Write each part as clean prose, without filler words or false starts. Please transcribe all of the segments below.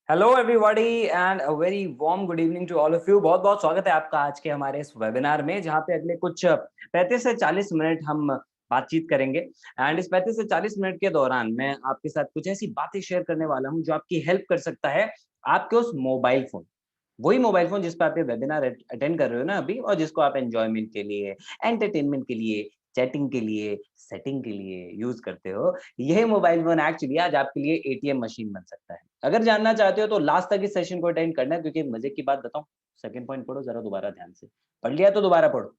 Hello everybody and a very warm good evening to all of you. बहुत बहुत स्वागत है आपका आज के हमारे इस वेबिनार में, जहां पे अगले कुछ 35 से 40 मिनट हम बातचीत करेंगे। एंड इस 35 से 40 मिनट के दौरान मैं आपके साथ कुछ ऐसी बातें शेयर करने वाला हूं जो आपकी हेल्प कर सकता है आपके उस मोबाइल फोन, वही मोबाइल फोन जिस पे आप ये वेबिनार अटेंड कर रहे हो ना अभी, और जिसको आप एंजॉयमेंट के लिए, एंटरटेनमेंट के लिए, चैटिंग के लिए, सेटिंग के लिए यूज करते हो। यह मोबाइल फोन एक्चुअली आज आपके लिए एटीएम मशीन बन सकता है। अगर जानना चाहते हो तो लास्ट तक इस सेशन को अटेंड करना है, क्योंकि एक मजे की बात बताऊं। सेकंड पॉइंट पढ़ो जरा दोबारा ध्यान से। पढ़ लिया तो दोबारा पढ़ो।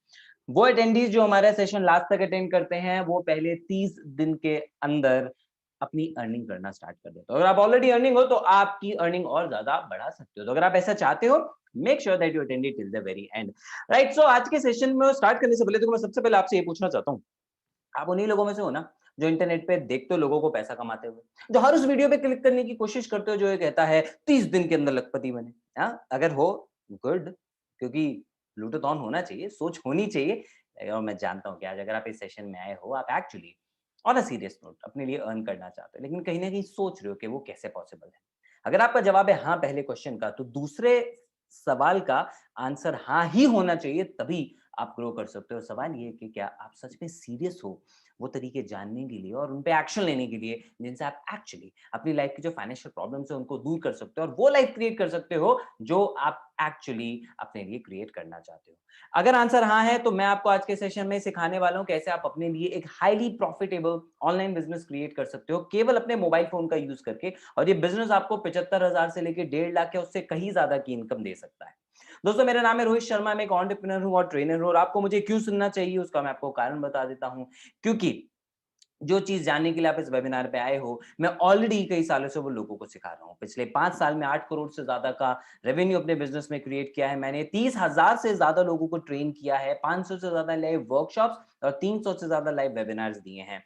वो अटेंडीज जो हमारा सेशन लास्ट तक अटेंड करते हैं, वो पहले 30 दिन के अंदर अपनी अर्निंग करना स्टार्ट कर देते हो। अगर आप ऑलरेडी अर्निंग हो तो आपकी अर्निंग और ज्यादा बढ़ा सकते हो। तो अगर आप ऐसा चाहते हो, make sure that you attend it till the very end. Right, so आज के सेशन में स्टार्ट करने से पहले तो मैं सबसे पहले आपसे ये पूछना चाहता हूँ, आप उन्हीं लोगों में से हो ना जो इंटरनेट पे देखते हो लोगों को पैसा कमाते हुए, जो हर उस वीडियो पे क्लिक करने की कोशिश करते हो जो ये कहता है 30 दिन के अंदर लखपति बने। हाँ, अगर हो, गुड, क्योंकि ब्लूटूथ ऑन होना चाहिए, सोच होनी चाहिए। और मैं जानता हूँ कि आज अगर आप इस सेशन में आए हो, आप actually on a serious note अपने लिए अर्न करना चाहते हो, लेकिन कहीं ना कहीं सोच रहे हो कि वो कैसे पॉसिबल है। अगर आपका जवाब है हाँ पहले क्वेश्चन का, तो दूसरे सवाल का आंसर हाँ ही होना चाहिए, तभी आप ग्रो कर सकते हो। सवाल ये है कि क्या आप सच में सीरियस हो वो तरीके जानने के लिए और उन पे एक्शन लेने के लिए, जिनसे आप एक्चुअली अपनी लाइफ की जो फाइनेंशियल प्रॉब्लम्स है उनको दूर कर सकते हो और वो लाइफ क्रिएट कर सकते हो जो आप एक्चुअली अपने लिए क्रिएट करना चाहते हो। अगर आंसर हाँ है तो मैं आपको आज के सेशन में सिखाने वाला हूं कैसे आप अपने लिए एक highly profitable online business create कर सकते हो केवल अपने मोबाइल फोन का यूज करके। और ये बिजनेस आपको 75,000 से लेकर 1.5 लाख या उससे कहीं ज्यादा की इनकम दे सकता है। दोस्तों, मेरा नाम है रोहित शर्मा, मैं एक एंटरप्रेन्योर हूं और ट्रेनर हूं। और आपको मुझे क्यों सुनना चाहिए उसका मैं आपको कारण बता देता हूं। क्योंकि जो चीज जानने के लिए आप इस वेबिनार पे आए हो, मैं ऑलरेडी कई सालों से वो लोगों को सिखा रहा हूं। पिछले 5 साल में 8 करोड़ से ज्यादा का रेवेन्यू अपने बिजनेस में क्रिएट किया है मैंने। 30,000 से ज्यादा लोगों को ट्रेन किया है, 500 से ज्यादा लाइव वर्कशॉप्स और 300 से ज्यादा लाइव वेबिनार्स दिए हैं।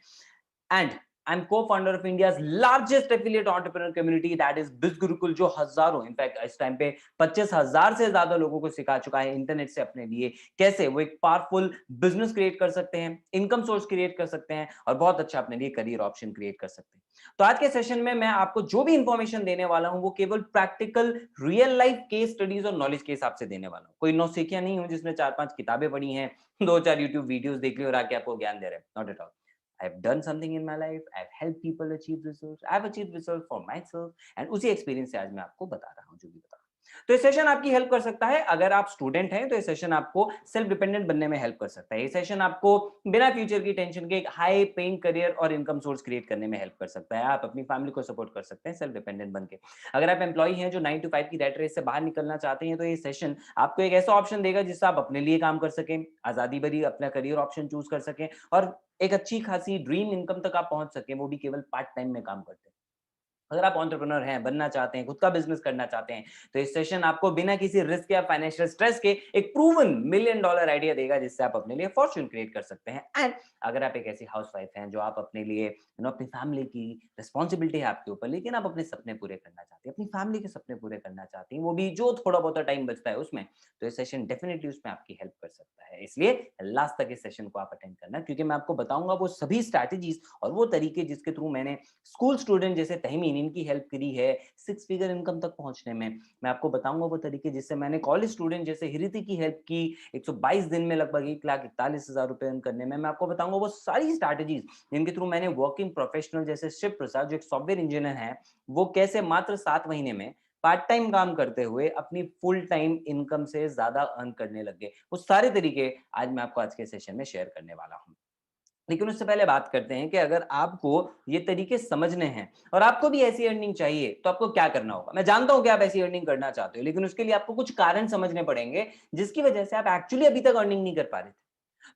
And I'm co-founder of India's largest affiliate entrepreneur community, that is Biz Gurukul, जो हजारों, इनफैक्ट इस टाइम पे 25,000 से ज्यादा लोगों को सिखा चुका है इंटरनेट से अपने लिए कैसे वो एक पावरफुल बिजनेस क्रिएट कर सकते हैं, इनकम सोर्स क्रिएट कर सकते हैं और बहुत अच्छा अपने लिए करियर ऑप्शन क्रिएट कर सकते हैं। तो आज के सेशन में मैं आपको जो भी इंफॉर्मेशन देने वाला हूं वो केवल practical real life case studies और नॉलेज के हिसाब से देने वाला हूं। कोई नौसिखिया नहीं हूं जिसमें 4-5 किताबें पढ़ी हैं, 2-4 यूट्यूब वीडियोस देख ली और आके आपको ज्ञान दे रहे हैं। Not at all. I've done something in my life. I've helped people achieve results. I've achieved results for myself. And उसी एक्सपीरियंस से आज मैं आपको बता रहा हूँ जो भी बता रहा हूँ। तो ये सेशन आपकी हेल्प कर सकता है। अगर आप स्टूडेंट हैं तो ये सेशन आपको सेल्फ डिपेंडेंट बनने में हेल्प कर सकता है। ये सेशन आपको बिना फ्यूचर की टेंशन के एक हाई पेइंग करियर और इनकम सोर्स क्रिएट करने में हेल्प कर सकता है। आप अपनी फैमिली को सपोर्ट कर सकते हैं सेल्फ डिपेंडेंट बन के। अगर आप एम्प्लॉई हैं जो 9 to 5 की रैट रेस से बाहर निकलना चाहते हैं, तो ये सेशन आपको एक ऐसा ऑप्शन देगा जिससे आप अपने लिए काम कर सकें, आजादी भरी अपना करियर ऑप्शन चूज कर सकें और एक अच्छी खासी ड्रीम इनकम तक आप पहुंच सकें, वो भी केवल पार्ट टाइम में काम करते हैं। अगर आप एंटरप्रेन्योर हैं, बनना चाहते हैं, खुद का बिजनेस करना चाहते हैं, तो इस सेशन आपको बिना किसी रिस्क या फाइनेंशियल स्ट्रेस के एक प्रूवन मिलियन डॉलर आइडिया देगा जिससे आप अपने लिए फॉर्च्यून क्रिएट कर सकते हैं। एंड अगर आप एक ऐसी हाउसवाइफ हैं जो आप अपने लिए अपनी फैमिली की रिस्पॉन्सिबिलिटी है आपके ऊपर, लेकिन आप अपने सपने पूरे करना चाहते हैं, अपनी फैमिली के सपने पूरे करना चाहती हैं, वो भी जो थोड़ा बहुत टाइम बचता है उसमें, तो ये सेशन डेफिनेटली उसमें आपकी हेल्प कर सकता है। इसलिए लास्ट तक इस सेशन को आप अटेंड करना, क्योंकि मैं आपको बताऊंगा वो सभी स्ट्रैटेजीज और वो तरीके जिसके थ्रू मैंने स्कूल स्टूडेंट जैसे तहमीन इनकी हेल्प करी है 6 फिगर इनकम तक पहुंचने में। मैं आपको बताऊंगा वो तरीके जिससे मैंने कॉलेज स्टूडेंट जैसे हिरिति की हेल्प की 122 दिन में लगभग 1,41,000 रुपए अर्न करने में। मैं आपको बताऊंगा वो सारी स्ट्रैटेजीज जिनके थ्रू मैंने वर्किंग प्रोफेशनल जैसे शिव प्रसाद जो एक सॉफ्टवेयर इंजीनियर है, वो कैसे मात्र 7 महीने में पार्ट टाइम काम करते हुए अपनी फुल टाइम इनकम से ज्यादा अर्न करने लग गए। वो सारे तरीके आज मैं आपको आज के सेशन में शेयर करने वाला हूं। लेकिन उससे पहले बात करते हैं कि अगर आपको ये तरीके समझने हैं और आपको भी ऐसी अर्निंग चाहिए तो आपको क्या करना होगा। मैं जानता हूं कि आप ऐसी अर्निंग करना चाहते हो, लेकिन उसके लिए आपको कुछ कारण समझने पड़ेंगे जिसकी वजह से आप एक्चुअली अभी तक अर्निंग नहीं कर पा रहे थे।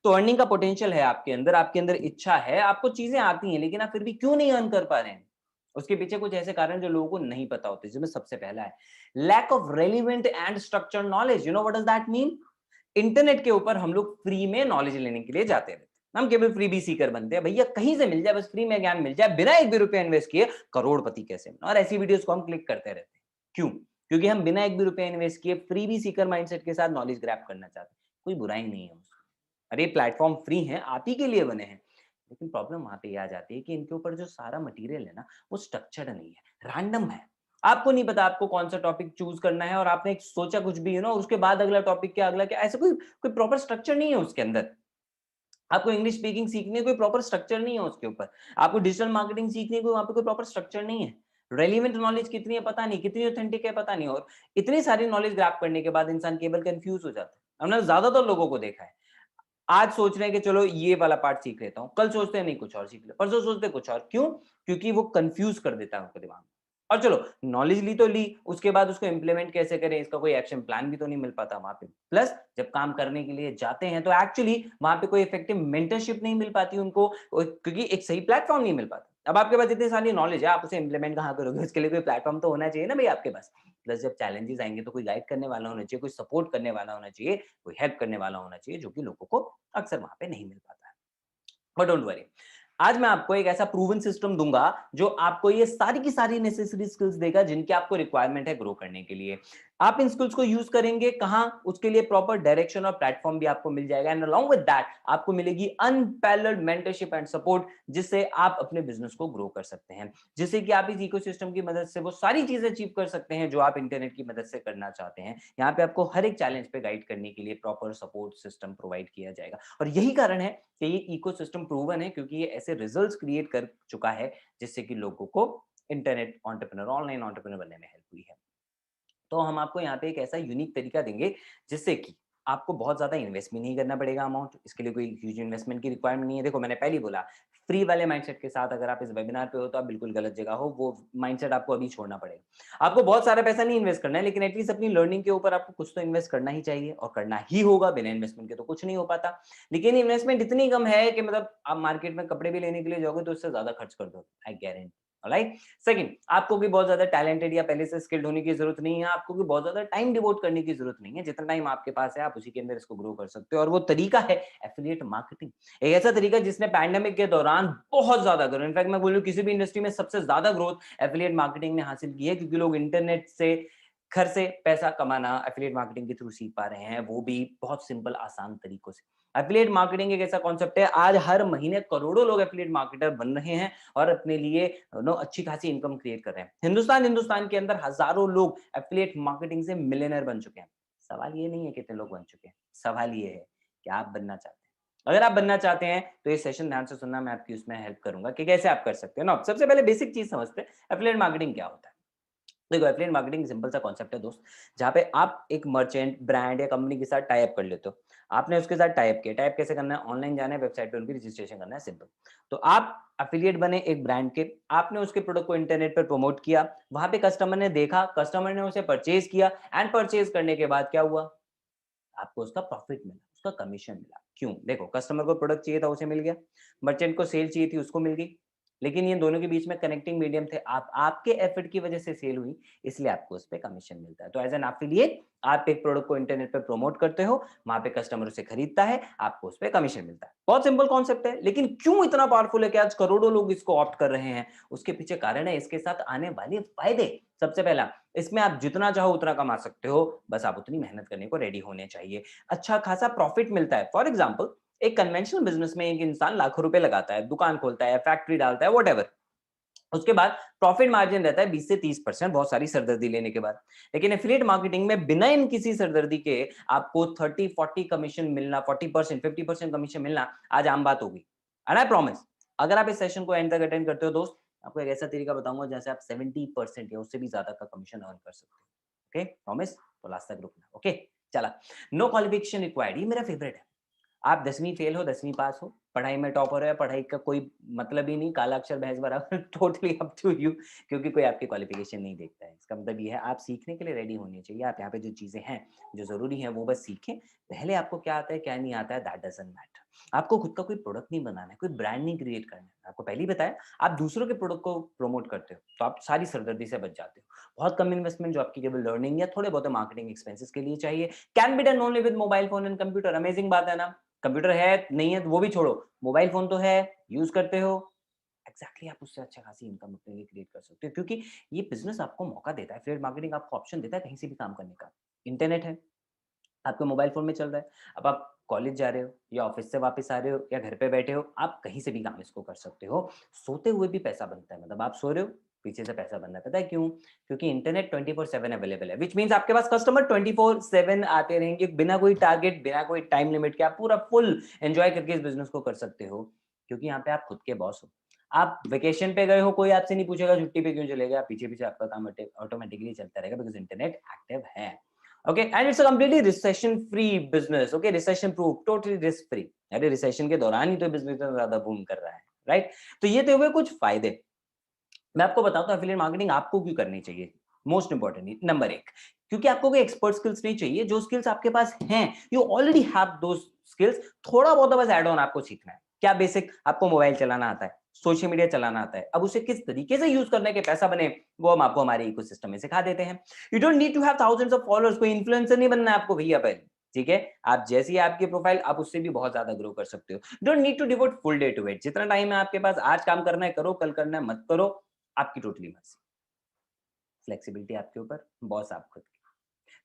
तो अर्निंग का पोटेंशियल है आपके अंदर इच्छा है, आपको चीजें आती हैं, लेकिन आप फिर भी क्यों नहीं अर्न कर पा रहे हैं। उसके पीछे कुछ ऐसे कारण जो लोगों को नहीं पता होते, जिसमें सबसे पहला है lack of relevant and structure knowledge. You know what does that mean. Internet के ऊपर हम लोग फ्री में नॉलेज लेने के लिए जाते रहते हैं, हम केवल फ्री बी सीकर बनते हैं। भैया कहीं से मिल जाए, बस फ्री में ज्ञान मिल जाए, बिना एक भी रुपया इन्वेस्ट किए करोड़पति कैसे बना, और ऐसी वीडियोस को हम क्लिक करते रहते हैं। क्यों? क्योंकि हम बिना एक भी रुपया इन्वेस्ट किए फ्री बी सीकर माइंडसेट के साथ नॉलेज ग्रैब करना चाहते हैं। कोई बुराई नहीं है उसमें। अरे प्लेटफॉर्म फ्री है, आप ही के लिए बने हैं। लेकिन प्रॉब्लम वहां पे आ जाती है कि इनके ऊपर जो सारा मटेरियल है ना, वो स्ट्रक्चर्ड नहीं है, रैंडम है। आपको नहीं पता आपको कौन सा टॉपिक चूज करना है और आपने एक सोचा कुछ भी उसके बाद अगला टॉपिक क्या, अगला क्या, ऐसा कोई कोई प्रॉपर स्ट्रक्चर नहीं है उसके अंदर। आपको इंग्लिश स्पीकिंग सीखनी है, कोई प्रॉपर स्ट्रक्चर नहीं है उसके ऊपर। आपको डिजिटल मार्केटिंग सीखनी है, कोई वहाँ पे कोई प्रॉपर स्ट्रक्चर नहीं है। रेलेवेंट नॉलेज कितनी है पता नहीं, कितनी ऑथेंटिक है पता नहीं, और इतनी सारी नॉलेज ग्रैब करने के बाद इंसान केवल कंफ्यूज हो जाता है। हमने ज्यादातर लोगों को देखा है, आज सोच रहे हैं कि चलो ये वाला पार्ट सीख लेता हूँ, कल सोचते हैं नहीं कुछ और सीख ले, परसों सोचते हैं कुछ और, क्यों? क्योंकि वो कंफ्यूज कर देता है उनके दिमाग में। और चलो नॉलेज ली तो ली, उसके बाद उसको इंप्लीमेंट कैसे करें, इसका कोई एक्शन प्लान भी तो नहीं मिल पाता वहां पे। प्लस जब काम करने के लिए जाते हैं तो एक्चुअली वहां पे कोई इफेक्टिव मेंटरशिप नहीं मिल पाती उनको, क्योंकि एक सही प्लेटफॉर्म नहीं मिल पाता। अब आपके पास इतनी सारी नॉलेज है, आप उसे इंप्लीमेंट कहाँ करोगे? उसके लिए कोई प्लेटफॉर्म तो होना चाहिए ना भाई आपके पास। प्लस जब चैलेंजेस आएंगे तो कोई गाइड करने वाला होना चाहिए, कोई सपोर्ट करने वाला होना चाहिए, कोई हेल्प करने वाला होना चाहिए, जो कि लोगों को अक्सर वहां पे नहीं मिल पाता है। बट डोंट वरी, आज मैं आपको एक ऐसा प्रूवन सिस्टम दूंगा जो आपको ये सारी की सारी नेसेसरी स्किल्स देगा जिनकी आपको रिक्वायरमेंट है ग्रो करने के लिए। आप इन स्किल्स को यूज करेंगे कहां, उसके लिए प्रॉपर डायरेक्शन और प्लेटफॉर्म भी आपको मिल जाएगा, एंड अलोंग विद दैट आपको मिलेगी अनपैरेलल्ड मेंटरशिप एंड सपोर्ट, जिससे आप अपने बिजनेस को ग्रो कर सकते हैं, जिससे कि आप इस इकोसिस्टम की मदद से वो सारी चीजें अचीव कर सकते हैं जो आप इंटरनेट की मदद से करना चाहते हैं। यहाँ पे आपको हर एक चैलेंज पे गाइड करने के लिए प्रॉपर सपोर्ट सिस्टम प्रोवाइड किया जाएगा, और यही कारण है कि ये इकोसिस्टम प्रूवन है, क्योंकि ये ऐसे रिजल्ट्स क्रिएट कर चुका है जिससे कि लोगों को इंटरनेट एंटरप्रेन्योर, ऑनलाइन एंटरप्रेन्योर बनने में हेल्प हुई है। तो हम आपको यहाँ पे एक ऐसा यूनिक तरीका देंगे जिससे कि आपको बहुत ज्यादा इन्वेस्ट भी नहीं करना पड़ेगा अमाउंट, इसके लिए कोई ह्यूज इन्वेस्टमेंट की रिक्वायरमेंट नहीं है। देखो मैंने पहले ही बोला, फ्री वाले माइंडसेट के साथ अगर आप इस वेबिनार पे हो तो आप बिल्कुल गलत जगह हो, वो माइंडसेट आपको अभी छोड़ना पड़ेगा। आपको बहुत सारा पैसा नहीं इन्वेस्ट करना है, लेकिन एटलीस्ट अपनी लर्निंग के ऊपर आपको कुछ तो इन्वेस्ट करना ही चाहिए, और करना ही होगा, बिना इन्वेस्टमेंट के तो कुछ नहीं हो पाता। लेकिन इन्वेस्टमेंट इतनी कम है कि मतलब आप मार्केट में कपड़े भी लेने के लिए जाओगे तो उससे ज्यादा खर्च कर दो, आई गारंटी। राइट। सेकंड, आपको भी बहुत ज्यादा टैलेंटेड या पहले से स्किल्ड होने की जरूरत नहीं है, आपको भी बहुत ज्यादा टाइम डिवोट करने की जरूरत नहीं है। जितना टाइम आपके पास है आप उसी के अंदर इसको ग्रो कर सकते हो, और वो तरीका है एफिलिएट मार्केटिंग। एक ऐसा तरीका जिसने पैंडेमिक के दौरान बहुत ज्यादा ग्रो, इनफैक्ट मैं बोलूं किसी भी इंडस्ट्री में सबसे ज्यादा ग्रोथ एफिलिएट मार्केटिंग ने हासिल की है, क्योंकि लोग इंटरनेट से घर से पैसा कमाना एफिलिएट मार्केटिंग के थ्रू सीख पा रहे हैं, वो भी बहुत सिंपल आसान तरीकों से। एफिलिएट मार्केटिंग एक ऐसा कॉन्सेप्ट है, आज हर महीने करोड़ों लोग एफिलिएट मार्केटर बन रहे हैं और अपने लिए अच्छी खासी इनकम क्रिएट कर रहे हैं। हिंदुस्तान के अंदर हजारों लोग एफिलिएट मार्केटिंग से मिलियनर बन चुके हैं। सवाल ये नहीं है कितने लोग बन चुके हैं, सवाल ये है कि आप बनना चाहते हैं। अगर आप बनना चाहते हैं तो ये सेशन ध्यान से सुनना, मैं आपकी उसमें हेल्प करूंगा कि कैसे आप कर सकते हैं ना। सबसे पहले बेसिक चीज समझते हैं, एफिलिएट मार्केटिंग क्या होता है। देखो एफिलिएट मार्केटिंग सिंपल सा कॉन्सेप्ट है दोस्त, जहाँ पे आप एक मर्चेंट, ब्रांड या कंपनी के साथ टाई अप कर लेते हो। आपने उसके साथ टाई अप किया, टाई अप कैसे करना है? ऑनलाइन जाना है, वेबसाइट पे उनकी रजिस्ट्रेशन करना है, सिंपल। तो आप एफिलिएट बने एक ब्रांड के, आपने उसके प्रोडक्ट को इंटरनेट पर प्रमोट किया, वहां पे कस्टमर ने देखा, कस्टमर ने उसे परचेज किया, एंड परचेज करने के बाद क्या हुआ? आपको उसका प्रॉफिट मिला, उसका कमीशन मिला। क्यों? देखो कस्टमर को प्रोडक्ट चाहिए था, उसे मिल गया, मर्चेंट को सेल चाहिए थी, उसको मिल गई, लेकिन ये दोनों के बीच में कनेक्टिंग मीडियम थे, आपके एफर्ट की वजह से सेल हुई, इसलिए आपको उस पे कमीशन मिलता है। तो एज एन एफिलिएट आप एक प्रोडक्ट को इंटरनेट पे प्रमोट करते हो, वहां पे कस्टमर उसे खरीदता है, आपको उस पे कमीशन मिलता है। बहुत सिंपल कॉन्सेप्ट है, लेकिन क्यों इतना पावरफुल है कि आज करोड़ों लोग इसको ऑप्ट कर रहे हैं? उसके पीछे कारण है इसके साथ आने वाले फायदे। सबसे पहला, इसमें आप जितना चाहो उतना कमा सकते हो, बस आप उतनी मेहनत करने को रेडी होने चाहिए। अच्छा खासा प्रॉफिट मिलता है। फॉर एग्जाम्पल, एक कन्वेंशनल बिजनेस में एक इंसान लाखों रुपए लगाता है, दुकान खोलता है, फैक्ट्री डालता है, वट एवर, उसके बाद प्रॉफिट मार्जिन रहता है 20 से 30%, बहुत सारी सरदर्दी लेने के बाद। लेकिन एफिलिएट मार्केटिंग में बिना इन किसी सरदर्दी के आपको 30-40 कमीशन मिलना, 40% 50% कमीशन मिलना आज आम बात होगी। एंड आई प्रॉमिस, अगर आप इस सेशन को एंड तक अटेंड करते हो दोस्त, आपको एक ऐसा तरीका बताऊंगा जैसे आप 70% या उससे भी ज्यादा का कमीशन अर्न कर सकते हो। Okay promise? तो लास्ट तक रुकना। ओके चला, नो क्वालिफिकेशन रिक्वायर्ड, ये मेरा फेवरेट है। आप 10वीं फेल हो, 10वीं पास हो, पढ़ाई में टॉपर है, पढ़ाई का कोई मतलब ही नहीं, काला अक्षर भैंस बराबर, टोटली अप टू यू, क्योंकि कोई आपकी क्वालिफिकेशन नहीं देखता है। इसका मतलब ये है आप सीखने के लिए रेडी होने चाहिए। आप यहाँ पे जो चीजें हैं, जो जरूरी है वो बस सीखें। पहले आपको क्या आता है क्या नहीं आता है, दैट डजंट मैटर। आपको खुद का कोई प्रोडक्ट नहीं बनाना है, कोई ब्रांड नहीं क्रिएट करना है। आपको पहले ही बताया, आप दूसरों के प्रोडक्ट को प्रमोट करते हो तो आप सारी सरदर्दी से बच जाते हो। बहुत कम इन्वेस्टमेंट जो आपकी केवल लर्निंग या थोड़े बहुत मार्केटिंग एक्सपेंसेस के लिए चाहिए, can be done only with mobile phone and computer. Amazing बात है ना? कंप्यूटर है नहीं है तो वो भी छोड़ो, मोबाइल फोन तो है, यूज करते हो, एग्जैक्टली आप उससे अच्छा खासी इनकम अपने लिए क्रिएट कर सकते हो, क्योंकि ये बिजनेस आपको मौका देता है, एफिलिएट मार्केटिंग आपको ऑप्शन देता है कहीं से भी काम करने का। इंटरनेट है, आपके मोबाइल फोन में चल रहा है, अब आप कॉलेज जा रहे हो या ऑफिस से वापस आ रहे हो या घर पे बैठे हो, आप कहीं से भी काम इसको कर सकते हो। सोते हुए भी पैसा बनता है, मतलब आप सो रहे हो, पीछे से पैसा बनना है। पता है क्यों? क्योंकि इंटरनेट 24/7 अवेलेबल है, व्हिच मींस आपके पास कस्टमर 24/7 आते रहेंगे बिना कोई टारगेट, बिना कोई टाइम लिमिट के। आप पूरा फुल एंजॉय करके इस बिजनेस को कर सकते हो, क्योंकि यहाँ पे आप खुद के बॉस हो। आप वेकेशन पे गए हो, कोई आपसे नहीं पूछेगा छुट्टी पे क्यों चले गए, पीछे पीछे आपका काम ऑटोमेटिकली चलता रहेगा, बिकॉज इंटरनेट एक्टिव है। Okay, and it's a completely recession free business. Okay, recession proof, totally risk free. अरे रिसेशन के दौरान ही तो बिजनेस ज्यादा बूम कर रहा है, राइट? तो ये तो हुए कुछ फायदे। मैं आपको बताता हूँ एफिलिएट मार्केटिंग आपको क्यों करनी चाहिए। मोस्ट इंपॉर्टेंटली नंबर एक, क्योंकि आपको कोई एक्सपर्ट स्किल्स नहीं चाहिए। जो स्किल्स आपके पास हैं, you already have those skills. थोड़ा बहुत बस ऐड ऑन आपको सीखना है। क्या बेसिक? आपको मोबाइल चलाना आता है, सोशल मीडिया चलाना आता है। अब उसे किस तरीके से यूज करने के पैसा बने, वो हम आपको हमारे इकोसिस्टम में सिखा देते हैं। You don't need to have thousands of followers. कोई इन्फ्लुएंसर नहीं बनना है आपको भैया पहले, ठीक है? आप जैसी है आपकी प्रोफाइल, आप उससे भी बहुत ज्यादा ग्रो कर सकते हो। Don't need to devote full day to it. जितना टाइम है आपके पास, आज काम करना है करो, कल करना है मत करो, आपकी टोटली मर्जी। फ्लेक्सिबिलिटी आपके ऊपर, बॉस आप खुद के।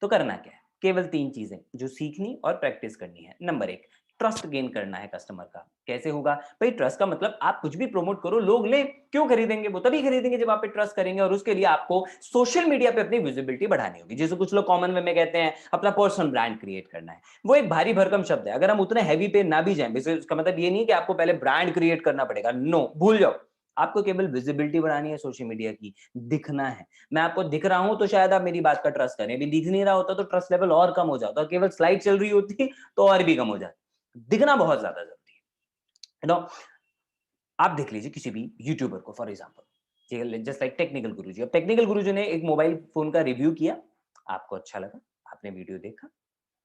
तो करना क्या है? केवल 3 चीजें जो सीखनी और प्रैक्टिस करनी है। नंबर 1, ट्रस्ट गेन करना है कस्टमर का। कैसे होगा भाई? ट्रस्ट का मतलब आप कुछ भी प्रमोट करो, लोग ले क्यों खरीदेंगे? वो तभी खरीदेंगे जब आप पे ट्रस्ट करेंगे। और उसके लिए आपको सोशल मीडिया पे अपनी विजिबिलिटी बढ़ानी होगी। जैसे कुछ लोग कॉमन वे में कहते हैं अपना पर्सनल ब्रांड क्रिएट करना है। वो एक भारी भरकम शब्द है। अगर हम उतने हैवी पे ना भी जाएं, इसका मतलब ये नहीं कि आपको पहले ब्रांड क्रिएट करना पड़ेगा। नो, भूल जाओ। आपको केवल विजिबिलिटी बढ़ानी है सोशल मीडिया की, दिखना है। मैं आपको दिख रहा हूं तो शायद आप मेरी बात का ट्रस्ट करें। अभी दिख नहीं रहा होता तो ट्रस्ट लेवल और कम हो जाता, केवल स्लाइड चल रही होती तो और भी कम हो जाता। दिखना बहुत ज्यादा जरूरी है। नो, आप देख लीजिए किसी भी यूट्यूबर को for example, just like technical Guruji. अब टेक्निकल गुरुजी ने एक मोबाइल फोन का रिव्यू किया, आपको अच्छा लगा, आपने वीडियो देखा,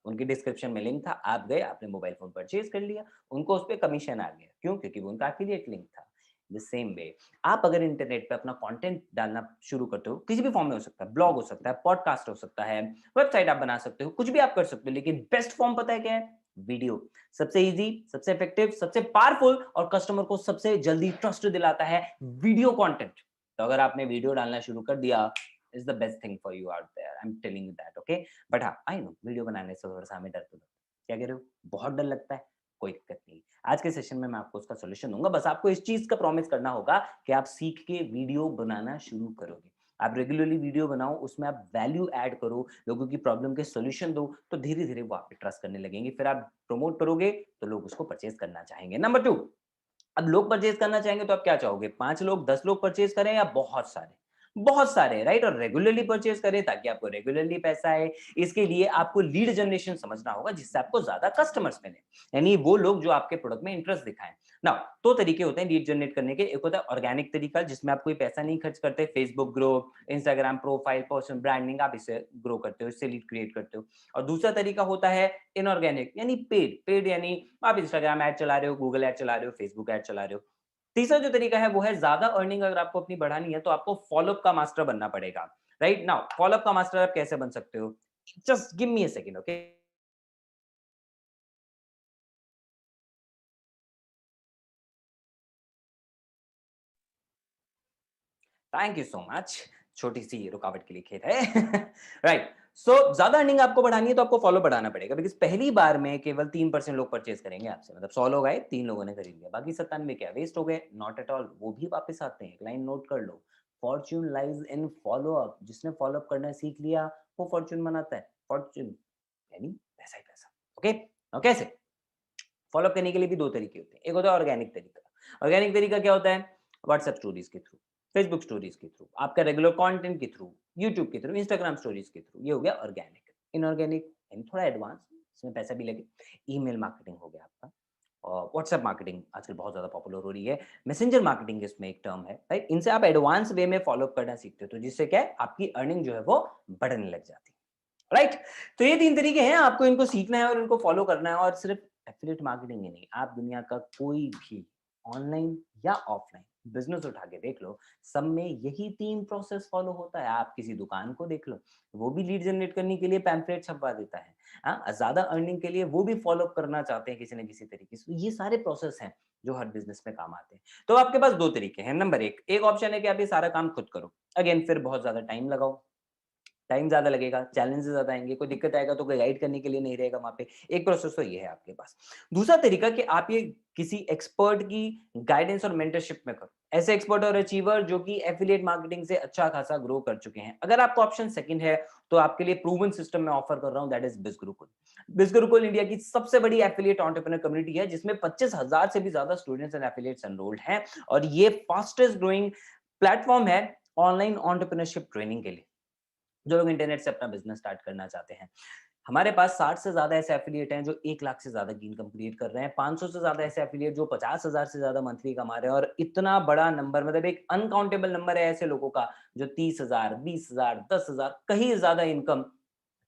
उनके डिस्क्रिप्शन में लिंक था, आप गए, आपने मोबाइल फोन परचेज कर लिया, उनको उस पर कमीशन आ गया। क्यों? क्योंकि वो उनका एफिलिएट लिंक था। द सेम वे, आप अगर इंटरनेट पे अपना कंटेंट डालना शुरू करते हो, किसी भी फॉर्म में हो सकता है, ब्लॉग हो सकता है, पॉडकास्ट हो सकता है, वेबसाइट आप बना सकते हो, कुछ भी आप कर सकते हो, लेकिन बेस्ट फॉर्म पता है क्या है? वीडियो। सबसे इजी, सबसे इफेक्टिव, सबसे पावरफुल और कस्टमर को सबसे जल्दी ट्रस्ट दिलाता है वीडियो कंटेंट। तो अगर आपने वीडियो डालना शुरू कर दिया, is the best thing for you out there, I am telling you that. Okay, but हाँ, आई नो वीडियो बनाने से थोड़ा सा हमें डर तो लगता है। क्या कह रहे हो? बहुत डर लगता है? कोई दिक्कत नहीं, आज के सेशन में मैं आपको उसका सॉल्यूशन दूंगा। बस आपको इस चीज का प्रॉमिस करना होगा कि आप सीख के वीडियो बनाना शुरू करोगे। आप रेगुलरली वीडियो बनाओ, उसमें आप वैल्यू ऐड करो, लोगों की प्रॉब्लम के सॉल्यूशन दो, तो धीरे धीरे वो आप पे ट्रस्ट करने लगेंगे। फिर आप प्रमोट करोगे तो लोग उसको परचेज करना चाहेंगे। नंबर 2, अब लोग परचेज करना चाहेंगे तो आप क्या चाहोगे? 5 लोग, 10 लोग परचेज करें या बहुत सारे? बहुत सारे, राइट? और रेगुलरली परचेज करें ताकि आपको रेगुलरली पैसा आए। इसके लिए आपको लीड जनरेशन समझना होगा, जिससे आपको ज्यादा कस्टमर्स मिले, यानी वो लोग जो आपके प्रोडक्ट में इंटरेस्ट दिखाएं। ना, 2 तरीके होते हैं लीड जनरेट करने के। एक होता है ऑर्गेनिक तरीका, जिसमें आप कोई पैसा नहीं खर्च करते, Facebook grow, Instagram profile, personal branding, आप इसे ग्रो करते हो, इससे लीड क्रिएट करते हो। और दूसरा तरीका होता है इनऑर्गेनिक, यानी पेड। पेड यानी आप इंस्टाग्राम ऐड चला रहे हो, गूगल ऐड चला रहे हो, फेसबुक ऐड चला रहे हो। तीसरा जो तरीका है वो है ज्यादा अर्निंग अगर आपको अपनी बढ़ानी है तो आपको फॉलोअप का मास्टर बनना पड़ेगा। राइट नाउ, फॉलोअप का मास्टर आप कैसे बन सकते हो? Just give me a second, okay? Thank you so much. छोटी सी रुकावट के लिए खेद है। राइट, सो ज्यादा अर्निंग आपको बढ़ानी है तो आपको फॉलो बढ़ाना पड़ेगा, बिकॉज पहली बार में केवल 3% लोग परचेज करेंगे आपसे। मतलब 100 लोग आए, 3 लोगों ने खरीद लिया, बाकी 97 क्या वेस्ट हो गए? नॉट एट ऑल, वो भी वापस आते हैं। एक लाइन नोट कर लो, fortune lies in follow up. जिसने फॉलो अप करना सीख लिया वो फॉर्च्यून बनाता है। फॉर्च्यून यानी पैसा ही पैसा। ओके, और कैसे? फॉलो करने के लिए भी 2 तरीके होते हैं। एक होता है ऑर्गेनिक तरीका। ऑर्गेनिक तरीका क्या होता है? व्हाट्सएप स्टोरीज के थ्रू, फेसबुक स्टोरीज के थ्रू, आपका रेगुलर कंटेंट के थ्रू, यूट्यूब के थ्रू, इंस्टाग्राम स्टोरीज के थ्रू। ये हो गया ऑर्गेनिक। इनऑर्गेनिक यानी थोड़ा एडवांस, इसमें पैसा भी लगे। ईमेल मार्केटिंग हो गया आपका, और व्हाट्सएप मार्केटिंग आजकल बहुत ज्यादा पॉपुलर हो रही है। मैसेंजर मार्केटिंग इसमें एक टर्म है, राइट? इनसे आप एडवांस वे में फॉलो करना सीखते हो, तो जिससे क्या है, आपकी अर्निंग जो है वो बढ़ने लग जाती है। राइट, तो ये 3 तरीके हैं, आपको इनको सीखना है और इनको फॉलो करना है। और सिर्फ एफिलिएट मार्केटिंग ही नहीं, आप दुनिया का कोई भी ऑनलाइन या ऑफलाइन बिजनेस उठा के देख लो, सब में यही 3 प्रोसेस फॉलो होता है। आप किसी दुकान को देख लो, वो भी लीड जनरेट करने के लिए पैम्फलेट छपवा देता है। हाँ, ज्यादा अर्निंग के लिए वो भी फॉलो करना चाहते हैं किसी न किसी तरीके से। ये सारे प्रोसेस हैं जो हर बिजनेस में काम आते हैं। तो आपके पास 2 तरीके हैं। नंबर 1, एक ऑप्शन है कि आप ये सारा काम खुद करो। अगेन, फिर बहुत ज्यादा टाइम लगाओ, टाइम ज्यादा लगेगा, चैलेंजेस ज्यादा आएंगे, कोई दिक्कत आएगा तो कोई गाइड करने के लिए नहीं रहेगा वहां पे। एक प्रोसेस तो ये है आपके पास। दूसरा तरीका कि आप ये किसी एक्सपर्ट की गाइडेंस और मेंटरशिप में करो। ऐसे एक्सपर्ट और अचीवर जो कि एफिलिएट मार्केटिंग से अच्छा खासा ग्रो कर चुके हैं। अगर आपका ऑप्शन सेकंड है तो आपके लिए प्रूवन सिस्टम मैं ऑफर कर रहा हूं, दैट इज बिज़गुरुकुल। बिज़गुरुकुल इंडिया की सबसे बड़ी एफिलिएट एंटरप्रेन्योर कम्युनिटी है जिसमें 25,000 से भी ज्यादा स्टूडेंट्स एंड एफिलिएट्स एनरोल्ड हैं और ये फास्टेस्ट ग्रोइंग प्लेटफॉर्म है ऑनलाइन एंटरप्रेन्योरशिप ट्रेनिंग के लिए, जो लोग इंटरनेट से अपना बिजनेस स्टार्ट करना चाहते हैं। हमारे पास 60 से ज्यादा ऐसे एफिलिएट हैं जो 1 लाख से ज्यादा की इनकम क्रिएट कर रहे हैं, 500 से ज्यादा ऐसे एफिलिएट जो 50,000 से ज्यादा मंथली कमा रहे हैं और इतना बड़ा नंबर, मतलब एक अनकाउंटेबल नंबर है ऐसे लोगों का जो 30,000, 20,000, 10,000 कहीं ज्यादा इनकम,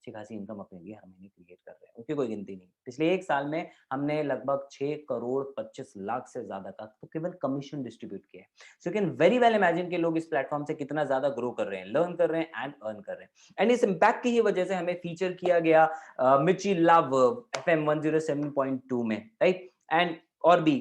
अच्छी खासी इनकम अपने लिए हर महीने क्रिएट कर रहे हैं, उनकी कोई गिनती नहीं। पिछले 1 साल में हमने लगभग 6 करोड़ 25 लाख से ज़्यादा का तो केवल कमीशन डिस्ट्रीब्यूट किया है। So you can very well imagine कि लोग इस प्लेटफ़ॉर्म से कितना ज़्यादा ग्रो कर रहे हैं, लर्न कर रहे हैं एंड अर्न कर रहे हैं। एंड इस इम्पैक्ट की ही वजह से हमें फीचर किया गया मिर्ची लव एफएम 107.2 में, राइट? एंड और भी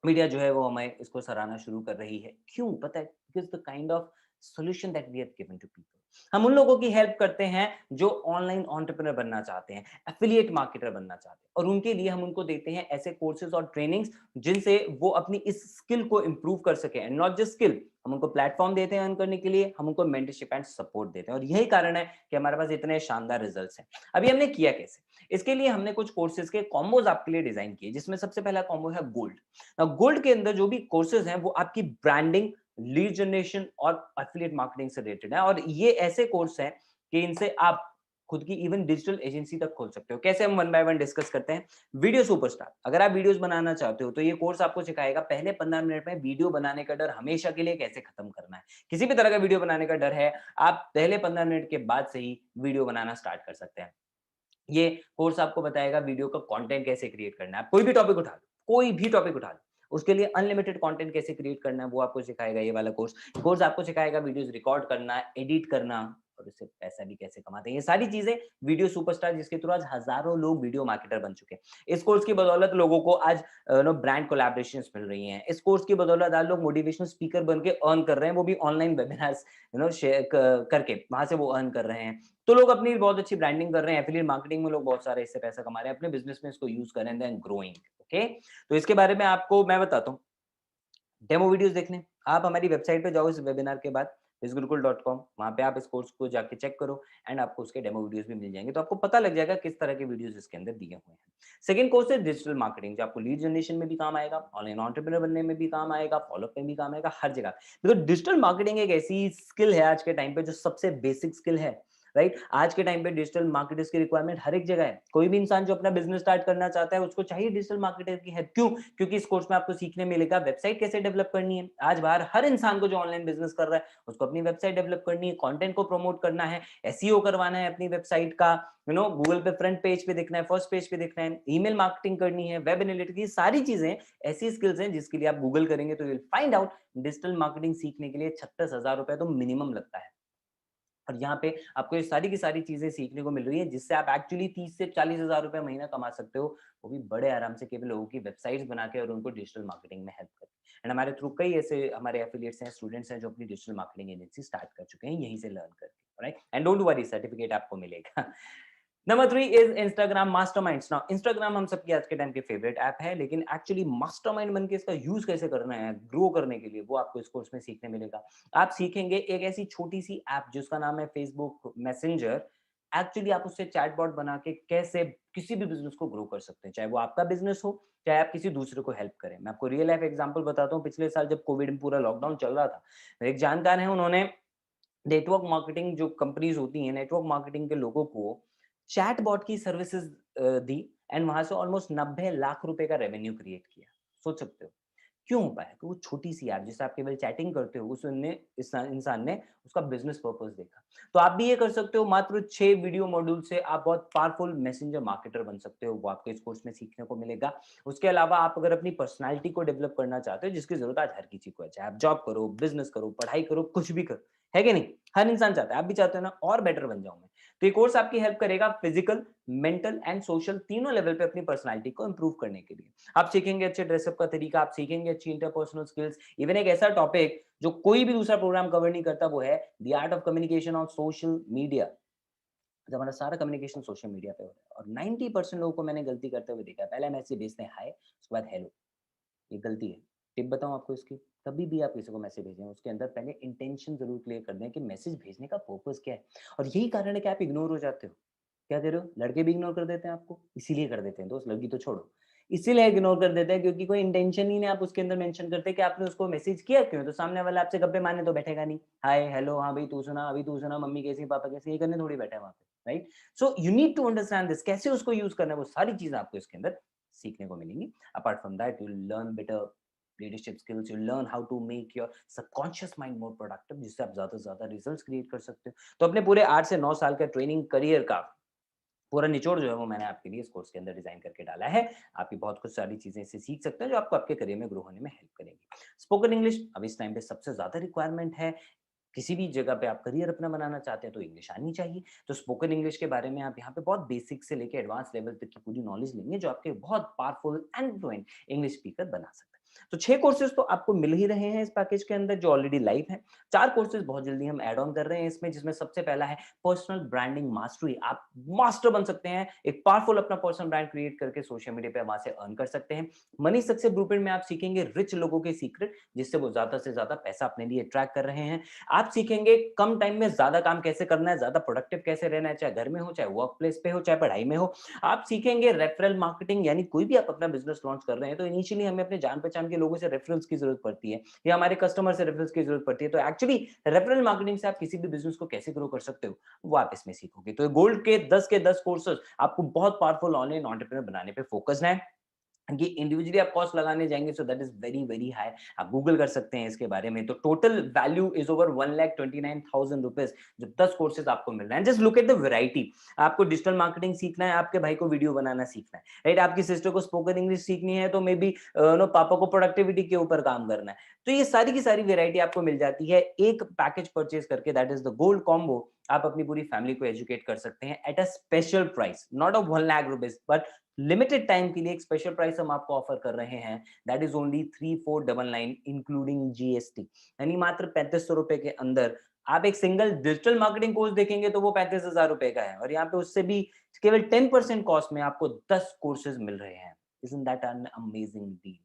मीडिया जो है वो हमें इसको सराहना शुरू कर रही है। क्यों? पता है? Because the kind of solution that we have given to people. हम उन लोगों की हेल्प करते हैं जो ऑनलाइन एंटरप्रेन्योर बनना चाहते हैं, एफिलिएट मार्केटर बनना चाहते हैं और उनके लिए हम उनको देते हैं ऐसे कोर्सेज और ट्रेनिंग्स जिनसे वो अपनी इस स्किल को इंप्रूव कर सकें एंड नॉट जस्ट स्किल, हम उनको प्लेटफॉर्म देते हैं अर्न करने के लिए, हम उनको मेंटरशिप एंड सपोर्ट देते हैं और यही कारण है कि हमारे पास इतने शानदार रिजल्ट्स हैं। अभी हमने किया कैसे? इसके लिए हमने कुछ कोर्सेज के कॉम्बोज आपके लिए डिजाइन किए जिसमें सबसे पहला कॉम्बो है गोल्ड। गोल्ड के अंदर जो भी कोर्सेज हैं वो आपकी ब्रांडिंग, लीड जनरेशन और एफिलिएट मार्केटिंग से रिलेटेड है और ये ऐसे कोर्स हैं कि इनसे आप खुद की इवन डिजिटल एजेंसी तक खोल सकते हो। कैसे, हम वन बाय वन डिस्कस करते हैं। वीडियो सुपरस्टार, अगर आप वीडियोस बनाना चाहते हो तो ये कोर्स आपको सिखाएगा पहले 15 मिनट में वीडियो बनाने का डर हमेशा के लिए कैसे खत्म करना है। किसी भी तरह का वीडियो बनाने का डर है, आप पहले 15 मिनट के बाद से ही वीडियो बनाना स्टार्ट कर सकते हैं। ये कोर्स आपको बताएगा वीडियो का कंटेंट कैसे क्रिएट करना है। आप कोई भी टॉपिक उठा लो, कोई भी टॉपिक उठा लो, उसके लिए अनलिमिटेड कंटेंट कैसे क्रिएट करना है वो आपको सिखाएगा ये वाला कोर्स। कोर्स आपको सिखाएगा वीडियोस रिकॉर्ड करना, एडिट करना और इससे पैसा भी कैसे कमाते हैं। ये सारी चीजें वीडियो सुपरस्टार, जिसके थ्रू आज हजारों लोग वीडियो मार्केटर बन चुके हैं। इस कोर्स की बदौलत लोगों को आज नो ब्रांड कोलैबोरेशंस मिल रही हैं। इस कोर्स की बदौलत आज लोग मोटिवेशनल स्पीकर बन के अर्न कर रहे हैं, वो भी ऑनलाइन वेबिनार्स शेयर करके वहां से वो अर्न कर रहे हैं। तो लोग अपनी बहुत अच्छी ब्रांडिंग कर रहे हैं, एफिलिएट मार्केटिंग में लोग बहुत सारे इससे पैसा कमा रहे हैं, अपने बिजनेस में इसको यूज कर रहे हैं, देन ग्रोइंग। ओके, तो इसके बारे में आपको मैं बताता हूँ। डेमो वीडियोस देखने आप हमारी वेबसाइट पे जाओ इस वेबिनार के बाद, bizgurukul.com, वहां पे आप इस कोर्स को जाके चेक करो एंड आपको उसके डेमो वीडियोस भी मिल जाएंगे, तो आपको पता लग जाएगा किस तरह के वीडियोस इसके अंदर दिए हुए हैं। सेकंड कोर्स है डिजिटल मार्केटिंग, जो आपको लीड जनरेशन में भी काम आएगा, ऑनलाइन एंटरप्रेन्योर बनने में भी काम आएगा, फॉलोअप में भी काम आएगा, हर जगह। बिकॉज डिजिटल मार्केटिंग एक ऐसी स्किल है आज के टाइम पे जो सबसे बेसिक स्किल है, राइट? आज के टाइम पे डिजिटल मार्केटर्स की रिक्वायरमेंट हर एक जगह है। कोई भी इंसान जो अपना बिजनेस स्टार्ट करना चाहता है उसको चाहिए डिजिटल मार्केटर की हेल्प। क्यों? क्योंकि इस कोर्स में आपको सीखने मिलेगा वेबसाइट कैसे डेवलप करनी है। आज बाहर हर इंसान को जो ऑनलाइन बिजनेस कर रहा है उसको अपनी वेबसाइट डेवलप करनी है, कंटेंट को प्रमोट करना है, एसईओ करवाना है अपनी वेबसाइट का, गूगल पे फ्रंट पेज पे दिखना है, फर्स्ट पेज पे दिखना है, ईमेल मार्केटिंग करनी है, वेब एनालिटिक्स, ये सारी चीजें ऐसी स्किल्स हैं जिसके लिए आप गूगल करेंगे तो you will find out digital marketing सीखने के लिए 36,000 रुपए तो मिनिमम लगता है। और यहाँ पे आपको ये सारी की सारी चीजें सीखने को मिल रही है जिससे आप एक्चुअली 30 से 40,000 रुपए महीना कमा सकते हो, वो भी बड़े आराम से, केवल लोगों की वेबसाइट्स बना के और उनको डिजिटल मार्केटिंग में हेल्प करके। एंड हमारे थ्रू कई ऐसे हमारे एफिलिएट्स हैं, स्टूडेंट्स हैं जो अपनी डिजिटल मार्केटिंग एजेंसी स्टार्ट कर चुके हैं यहीं से लर्न करके, right? And don't worry, certificate आपको मिलेगा। Number 3 is Instagram masterminds. Now Instagram हम सबकी आज के टाइम की फेवरेट ऐप है, लेकिन एक्चुअली मास्टरमाइंड बन के इसका यूज कैसे करना है ग्रो करने के लिए, वो आपको इस कोर्स में सीखने मिलेगा। आप सीखेंगे एक ऐसी छोटी सी ऐप जिसका नाम है फेसबुक मैसेंजर। एक्चुअली आप उससे चैटबॉट बना के कैसे किसी भी बिजनेस को ग्रो कर सकते हैं, चाहे वो आपका बिजनेस हो, चाहे आप किसी दूसरे को हेल्प करें। मैं आपको रियल लाइफ एग्जांपल बताता हूँ। पिछले साल जब कोविड में पूरा लॉकडाउन चल रहा था, मेरे एक जानकार है, उन्होंने नेटवर्क मार्केटिंग जो कंपनीज होती हैं, नेटवर्क मार्केटिंग के लोगों को चैटबॉट की सर्विसेज दी एंड वहां से ऑलमोस्ट 90 लाख रुपए का रेवेन्यू क्रिएट किया। सोच सकते हो क्यों हो पाया? तो वो छोटी सी ऐप जिससे आप केवल चैटिंग करते हो, उसने इस इंसान ने उसका बिजनेस पर्पस देखा। तो आप भी ये कर सकते हो। मात्र 6 वीडियो मॉड्यूल से आप बहुत पावरफुल मैसेंजर मार्केटर बन सकते हो, वो आपको इस कोर्स में सीखने को मिलेगा। उसके अलावा आप अगर अपनी पर्सनालिटी को डेवलप करना चाहते हो, जिसकी जरूरत आज हर किसी को है, चाहे आप जॉब करो, बिजनेस करो, पढ़ाई करो, कुछ भी करो, है कि नहीं? हर इंसान चाहता है, आप भी चाहते हो ना, और बेटर बन जाऊं मैं। तो ये कोर्स आपकी हेल्प करेगा फिजिकल, मेंटल एंड सोशल तीनों लेवल पे अपनी पर्सनालिटी को इंप्रूव करने के लिए। आप सीखेंगे अच्छे ड्रेसअप का तरीका, आप सीखेंगे अच्छी इंटरपर्सनल स्किल्स, इवन एक ऐसा टॉपिक जो कोई भी दूसरा प्रोग्राम कवर नहीं करता, वो है the art of communication on social media. जब हमारा सारा कम्युनिकेशन सोशल मीडिया पे हो रहा है और 90% लोगों को मैंने गलती करते हुए देखा है। पहले मैसेज भेजते हैं हाय, उसके बाद हेलो, ये गलती है। टिप बताऊं आपको इसकी? कभी भी आप किसी को मैसेज भेजें, उसके अंदर पहले इंटेंशन ज़रूर क्लियर कर दें कि मैसेज भेजने का पर्पस क्या है। और यही कारण है कि आप इग्नोर हो जाते हो। क्या कह रहे हो? लड़के भी इग्नोर कर देते हैं आपको, इसीलिए कर देते हैं दोस्त, लड़की तो छोड़ो। इसीलिए इग्नोर कर देते हैं क्योंकि कोई इंटेंशन ही नहीं आप उसके अंदर मेंशन करते कि आपने उसको मैसेज किया क्यों है? तो सामने वाला आपसे गप्पे मारने तो बैठेगा नहीं। हाय, हेलो, हाँ भाई तू सुना, अभी तू सुना, मम्मी कैसी है, पापा कैसे हैं? ये करने थोड़ी बैठा है वहाँ पे, right? So you need to understand this, कैसे उसको यूज़ करना है, वो सारी चीज़ें आपको इसके अंदर सीखने को मिलेंगी। Apart from that you will learn better leadership skills, you learn how to make your subconscious mind more productive, जिससे आप ज़्यादा से ज़्यादा रिजल्ट्स क्रिएट कर सकते हो। तो अपने पूरे 8 से 9 साल का ट्रेनिंग करियर का पूरा निचोड़ जो है वो मैंने आपके लिए इस कोर्स के अंदर डिज़ाइन करके डाला है। आप ये बहुत कुछ सारी चीज़ें इससे सीख सकते हैं जो आपको आपके करियर में ग्रो होने में हेल्प करेंगी। स्पोकन इंग्लिश अब इस टाइम पे सबसे ज़्यादा रिक्वायरमेंट है। किसी भी जगह पे आप करियर अपना बनाना चाहते हैं तो इंग्लिश आनी चाहिए। तो स्पोकन इंग्लिश के बारे में आप यहाँ पे बहुत बेसिक से लेके एडवांस लेवल तक की पूरी नॉलेज लेंगे जो आपके बहुत powerful and fluent English speaker बना सकता है। तो 6 कोर्सेज़ तो आपको मिल ही रहे हैं इस पैकेज के अंदर जो ऑलरेडी लाइव हैं। 4 कोर्सेज़ बहुत जल्दी हम ऐड ऑन कर रहे हैं इसमें, जिसमें सबसे पहला है पर्सनल ब्रांडिंग मास्टरी। आप मास्टर बन सकते हैं, एक पावरफुल अपना पर्सनल ब्रांड क्रिएट करके सोशल मीडिया पे वहाँ से अर्न कर सकते हैं। मनी सक्सेस ब्लूप्रिंट में आप सीखेंगे रिच लोगों के सीक्रेट, जिससे वो ज़्यादा से ज़्यादा पैसा अपने लिए अट्रैक्ट कर रहे हैं। आप सीखेंगे कम टाइम में ज़्यादा काम कैसे करना है, ज़्यादा प्रोडक्टिव कैसे रहना है, चाहे घर में हो, चाहे वर्क प्लेस पे हो, चाहे पढ़ाई में हो। आप सीखेंगे रेफरल मार्केटिंग, यानी कोई भी आप अपना बिज़नेस लॉन्च कर रहे हैं, तो इनिशियली हमें अपने जान-पहचान के लोगों से रेफरल्स की ज़रूरत पड़ती है या हमारे कस्टमर से रेफरल्स की ज़रूरत पड़ती है। तो एक्चुअली रेफरल मार्केटिंग से आप किसी भी बिज़नेस को कैसे ग्रो कर सकते हो, वो आप इसमें सीखोगे। तो गोल्ड के 10 कोर्सेज़ आपको बहुत पावरफुल ऑनलाइन एंटरप्रेन्योर बनाने पे फोकस्ड हैं। ये इंडिविजुअली आप कॉस्ट लगाने जाएँगे so that is very, very high. आप गूगल कर सकते हैं इसके बारे में। तो total value is over 1,29,000 rupees जो 10 कोर्सेज़ आपको मिल रहे हैं। Just look at the variety. आपको डिजिटल मार्केटिंग सीखना है, आपके भाई को वीडियो बनाना सीखना है, राइट? आपकी सिस्टर को स्पोकन इंग्लिश सीखनी है तो मे बी नो पापा को प्रोडक्टिविटी के ऊपर काम करना है। तो ये सारी की सारी वैरायटी आपको मिल जाती है एक पैकेज परचेज़ करके, that is the gold combo. आप अपनी पूरी फैमिली को एजुकेट कर सकते हैं at a special price, not of 1 lakh rupees but limited time के लिए एक स्पेशल प्राइस हम आपको ऑफर कर रहे हैं, that is only 3499 including GST. यानी मात्र 3500 रुपए के अंदर आप एक सिंगल डिजिटल मार्केटिंग कोर्स देखेंगे तो वो 35,000 रुपए का है, और यहाँ पे उससे भी केवल 10% कॉस्ट में आपको 10 कोर्सेज मिल रहे हैं। Isn't that an amazing deal?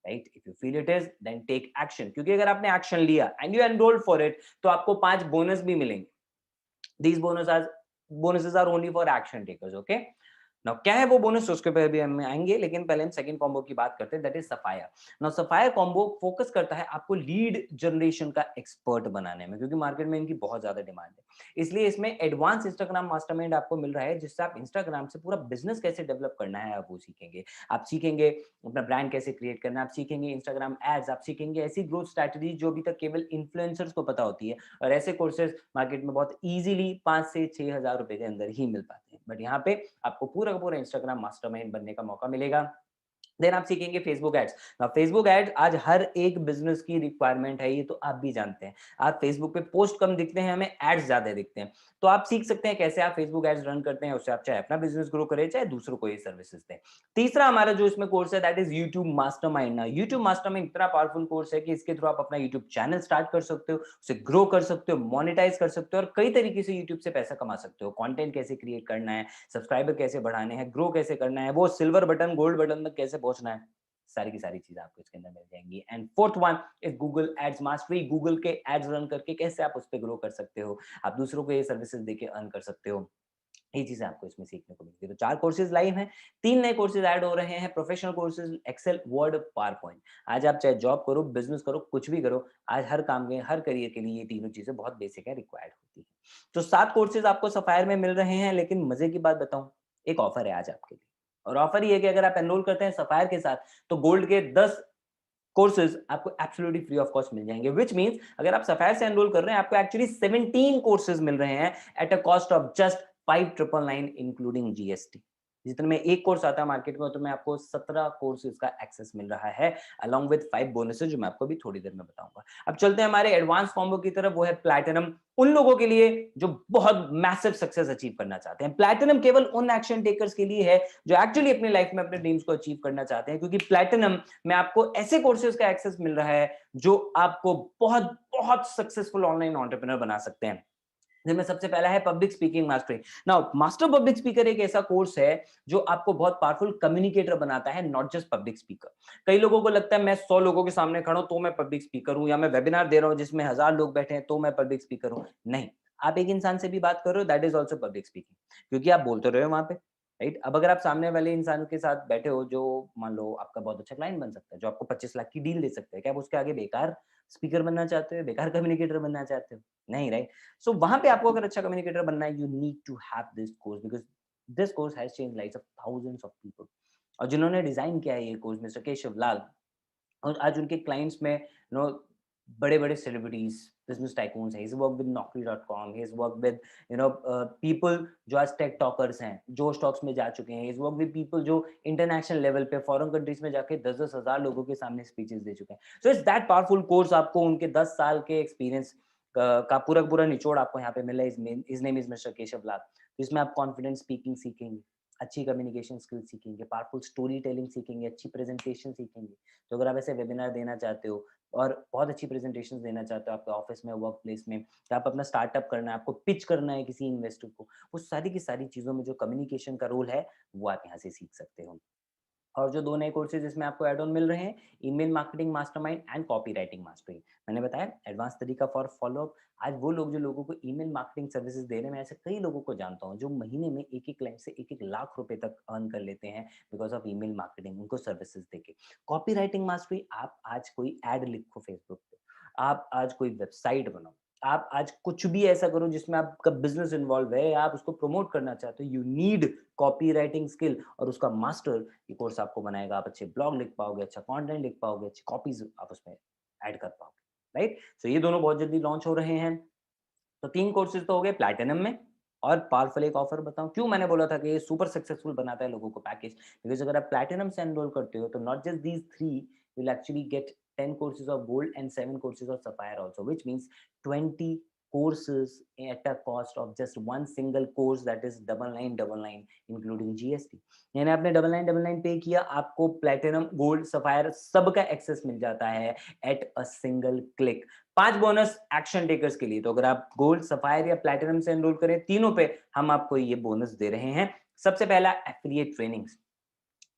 Right? If you feel it is, then take action. क्योंकि अगर आपने एक्शन लिया and you enrolled for it तो आपको 5 बोनस भी मिलेंगे। These bonuses are only for action takers, okay? Now क्या है वो बोनस, उसके ऊपर भी हम आएंगे, लेकिन पहले हम सेकंड कॉम्बो की बात करते हैं, that is sapphire. Now sapphire combo focus करता है आपको लीड जनरेशन का एक्सपर्ट बनाने में, क्योंकि मार्केट में इनकी बहुत ज्यादा डिमांड है। इसलिए इसमें एडवांस इंस्टाग्राम मास्टरमाइंड आपको मिल रहा है, जिससे आप इंस्टाग्राम से पूरा बिजनेस कैसे डेवलप करना है आप वो सीखेंगे। आप सीखेंगे अपना ब्रांड कैसे क्रिएट करना है, आप सीखेंगे इंस्टाग्राम एड्स, आप सीखेंगे ऐसी ग्रोथ स्ट्रैटेजी जो अभी तक केवल इन्फ्लुएंसर्स को पता होती है, और ऐसे कोर्सेज मार्केट में बहुत इजीली 5 से 6 हज़ार रुपए के अंदर ही मिल पाते हैं। बट यहाँ पे आपको पूरा का पूरा इंस्टाग्राम मास्टरमाइंड बनने का मौका मिलेगा। देन आप सीखेंगे फेसबुक एड्स। फेसबुक एड्स आज हर एक बिजनेस की रिक्वायरमेंट है, ये तो आप भी जानते हैं। आप फेसबुक पे पोस्ट कम दिखते हैं, हमें एड्स ज्यादा दिखते हैं। तो आप सीख सकते हैं कैसे आप फेसबुक एड्स रन करते हैं, उससे आप चाहे अपना बिजनेस ग्रो करें, चाहे दूसरों को ये सर्विसेज दें। तीसरा हमारा जो इसमें कोर्स है दैट इज यूट्यूब मास्टरमाइंड। ना यूट्यूब मास्टरमाइंड इतना पावरफुल कोर्स है कि इसके थ्रू आप अपना यूट्यूब चैनल स्टार्ट कर सकते हो, उसे ग्रो कर सकते हो, मोनेटाइज कर सकते हो, और कई तरीके से यूट्यूब से पैसा कमा सकते हो। कंटेंट कैसे क्रिएट करना है, सब्सक्राइबर कैसे बढ़ाने हैं, ग्रो कैसे करना है, वो सिल्वर बटन गोल्ड बटन तक कैसे पहुंचना है, सारी की सारी चीजें आपको इसके अंदर मिल जाएंगी। And fourth one is Google ads mastery. Google के एड्स रन करके कैसे आप उस पर ग्रो कर सकते हो, आप दूसरों को ये सर्विसेज देके अर्न कर सकते हो, ये चीजें आपको इसमें सीखने को मिलती है। तो 4 कोर्सेज लाइव हैं, 3 नए कोर्सेज ऐड हो रहे हैं, professional courses Excel, Word, PowerPoint. आज आप चाहे जॉब करो, बिजनेस करो, कुछ भी करो, आज हर काम में, हर करियर के लिए ये तीनों चीजें बहुत बेसिक है, रिक्वायर्ड होती है। तो 7 कोर्सेज आपको सफायर में मिल रहे हैं, लेकिन मजे की बात बताऊं, एक ऑफर है आज आपके लिए। और ऑफर ये है कि अगर आप एनरोल करते हैं सफायर के साथ तो गोल्ड के 10 कोर्सेज आपको एब्सोल्युटली फ्री ऑफ कॉस्ट मिल जाएंगे, व्हिच मींस अगर आप सफायर से एनरोल कर रहे हैं आपको एक्चुअली 17 कोर्सेज मिल रहे हैं at a cost of just 5,999 including GST. जितने में एक कोर्स आता है मार्केट में, तो मैं आपको 17 कोर्सेज का एक्सेस मिल रहा है अलॉन्ग विद 5 बोनसेस, जो मैं आपको भी थोड़ी देर में बताऊंगा। अब चलते हैं हमारे एडवांस कॉम्बो की तरफ, वो है प्लैटिनम। उन लोगों के लिए जो बहुत मैसिव सक्सेस अचीव करना चाहते हैं। प्लैटिनम केवल उन एक्शन टेकर्स के लिए है जो एक्चुअली अपनी लाइफ में अपने ड्रीम्स को अचीव करना चाहते हैं, क्योंकि प्लैटिनम में आपको ऐसे कोर्सेज का एक्सेस मिल रहा है जो आपको बहुत बहुत सक्सेसफुल ऑनलाइन एंटरप्रेन्योर बना सकते हैं। जिनमें सबसे पहला है public speaking mastery. Now master public speaker एक ऐसा कोर्स है जो आपको बहुत पावरफुल कम्युनिकेटर बनाता है, नॉट जस्ट पब्लिक स्पीकर। कई लोगों को लगता है मैं 100 लोगों के सामने खड़ा हूं तो मैं पब्लिक स्पीकर हूं, या मैं वेबिनार दे रहा हूं जिसमें 1000 लोग बैठे हैं तो मैं पब्लिक स्पीकर हूं। नहीं, आप एक इंसान से भी बात कर रहे हो, that is also public speaking, क्योंकि आप बोलते रहे हो वहां पे, राइट। अब अगर आप सामने वाले इंसान के साथ बैठे हो जो मान लो आपका बहुत अच्छा क्लाइंट बन सकता है, जो आपको 25 लाख की डील दे सकता है, क्या आप उसके आगे बेकार स्पीकर बनना चाहते हो, बेकार कम्युनिकेटर बनना चाहते हो? नहीं, राइट। सो वहां पे आपको अगर अच्छा कम्युनिकेटर बनना है, you need to have this course, because this course has change lives of thousands of people. और जिन्होंने डिजाइन किया है ये कोर्स, मिस्टर केशव लाल, और आज उनके क्लाइंट्स में बड़े-बड़े सेलिब्रिटीज, बिजनेस टाइकून्स हैं। He has work with naukri.com, he has work with people जो आज टेक टॉकर्स हैं, जो स्टॉक्स में जा चुके हैं। He has work with people जो इंटरनेशनल लेवल पे फॉरेन कंट्रीज में जाके 10-10 हजार लोगों के सामने स्पीचेस दे चुके हैं। So it's that powerful course. आपको उनके 10 साल के एक्सपीरियंस का पूरा निचोड़ आपको यहाँ पे मिला है। His name is mister Keshav Lal. तो इसमें आप कॉन्फिडेंट स्पीकिंग सीखेंगे, अच्छी कम्युनिकेशन स्किल सीखेंगे, पावरफुल स्टोरी टेलिंग सीखेंगे, अच्छी प्रेजेंटेशन सीखेंगे। तो अगर आप ऐसे वेबिनार देना चाहते हो और बहुत अच्छी प्रेजेंटेशन देना चाहते हो आपके ऑफिस में, वर्क प्लेस में, तो आप अपना स्टार्टअप करना है, आपको पिच करना है किसी इन्वेस्टर को, वो सारी की सारी चीज़ों में जो कम्युनिकेशन का रोल है, वो आप यहाँ से सीख सकते हो। और जो 2 नए कोर्सेज़ इसमें आपको ऐड ऑन मिल रहे हैं, email marketing mastermind and copywriting mastery. मैंने बताया एडवांस तरीका फॉर फॉलो-अप। आज वो लोग जो लोगों को ईमेल मार्केटिंग सर्विसेज़ दे रहे हैं, मैं ऐसे कई लोगों को जानता हूँ, जो महीने में एक-एक क्लाइंट से 1-1 लाख रुपए तक अर्न कर लेते हैं बिकॉज़ ऑफ ईमेल मार्केटिंग, उनको सर्विसेज़ देके। कॉपीराइटिंग मास्टरी, आप आज कोई ऐड लिखो फेसबुक पे, आप आज कोई वेबसाइट बनाओ, आप आज कुछ भी ऐसा करो जिसमें आपका बिज़नेस इन्वॉल्व है या आप उसको प्रमोट करना चाहते हो, यू नीड कॉपीराइटिंग स्किल, और उसका मास्टर ये कोर्स आपको बनाएगा। आप अच्छे ब्लॉग लिख पाओगे, अच्छा कंटेंट लिख पाओगे, अच्छी कॉपीज आप उसमें ऐड कर पाओगे, राइट। सो ये दोनों बहुत जल्दी लॉन्च हो रहे हैं। तो 3 कोर्सेज तो हो गए प्लैटिनम में। और पावरफुल एक ऑफर बताऊं, क्यों मैंने बोला था कि ये सुपर सक्सेसफुल बनाता है लोगों को पैकेज, बिकॉज अगर आप प्लैटिनम से एनरोल करते हो तो not just these 3, you will actually get 10 courses of gold and 7 courses of sapphire also, which means 20 courses at a cost of just one single course, that is 9999 including GST। यानी आपने 9999 पे किया, आपको platinum, gold, sapphire सबका access मिल जाता है at a single click. 5 bonus action takers के लिए। तो अगर आप गोल्ड, सफायर या प्लैटिनम से एनरोल करें, तीनों पे हम आपको ये बोनस दे रहे हैं। सबसे पहला एफिलिएट ट्रेनिंग्स।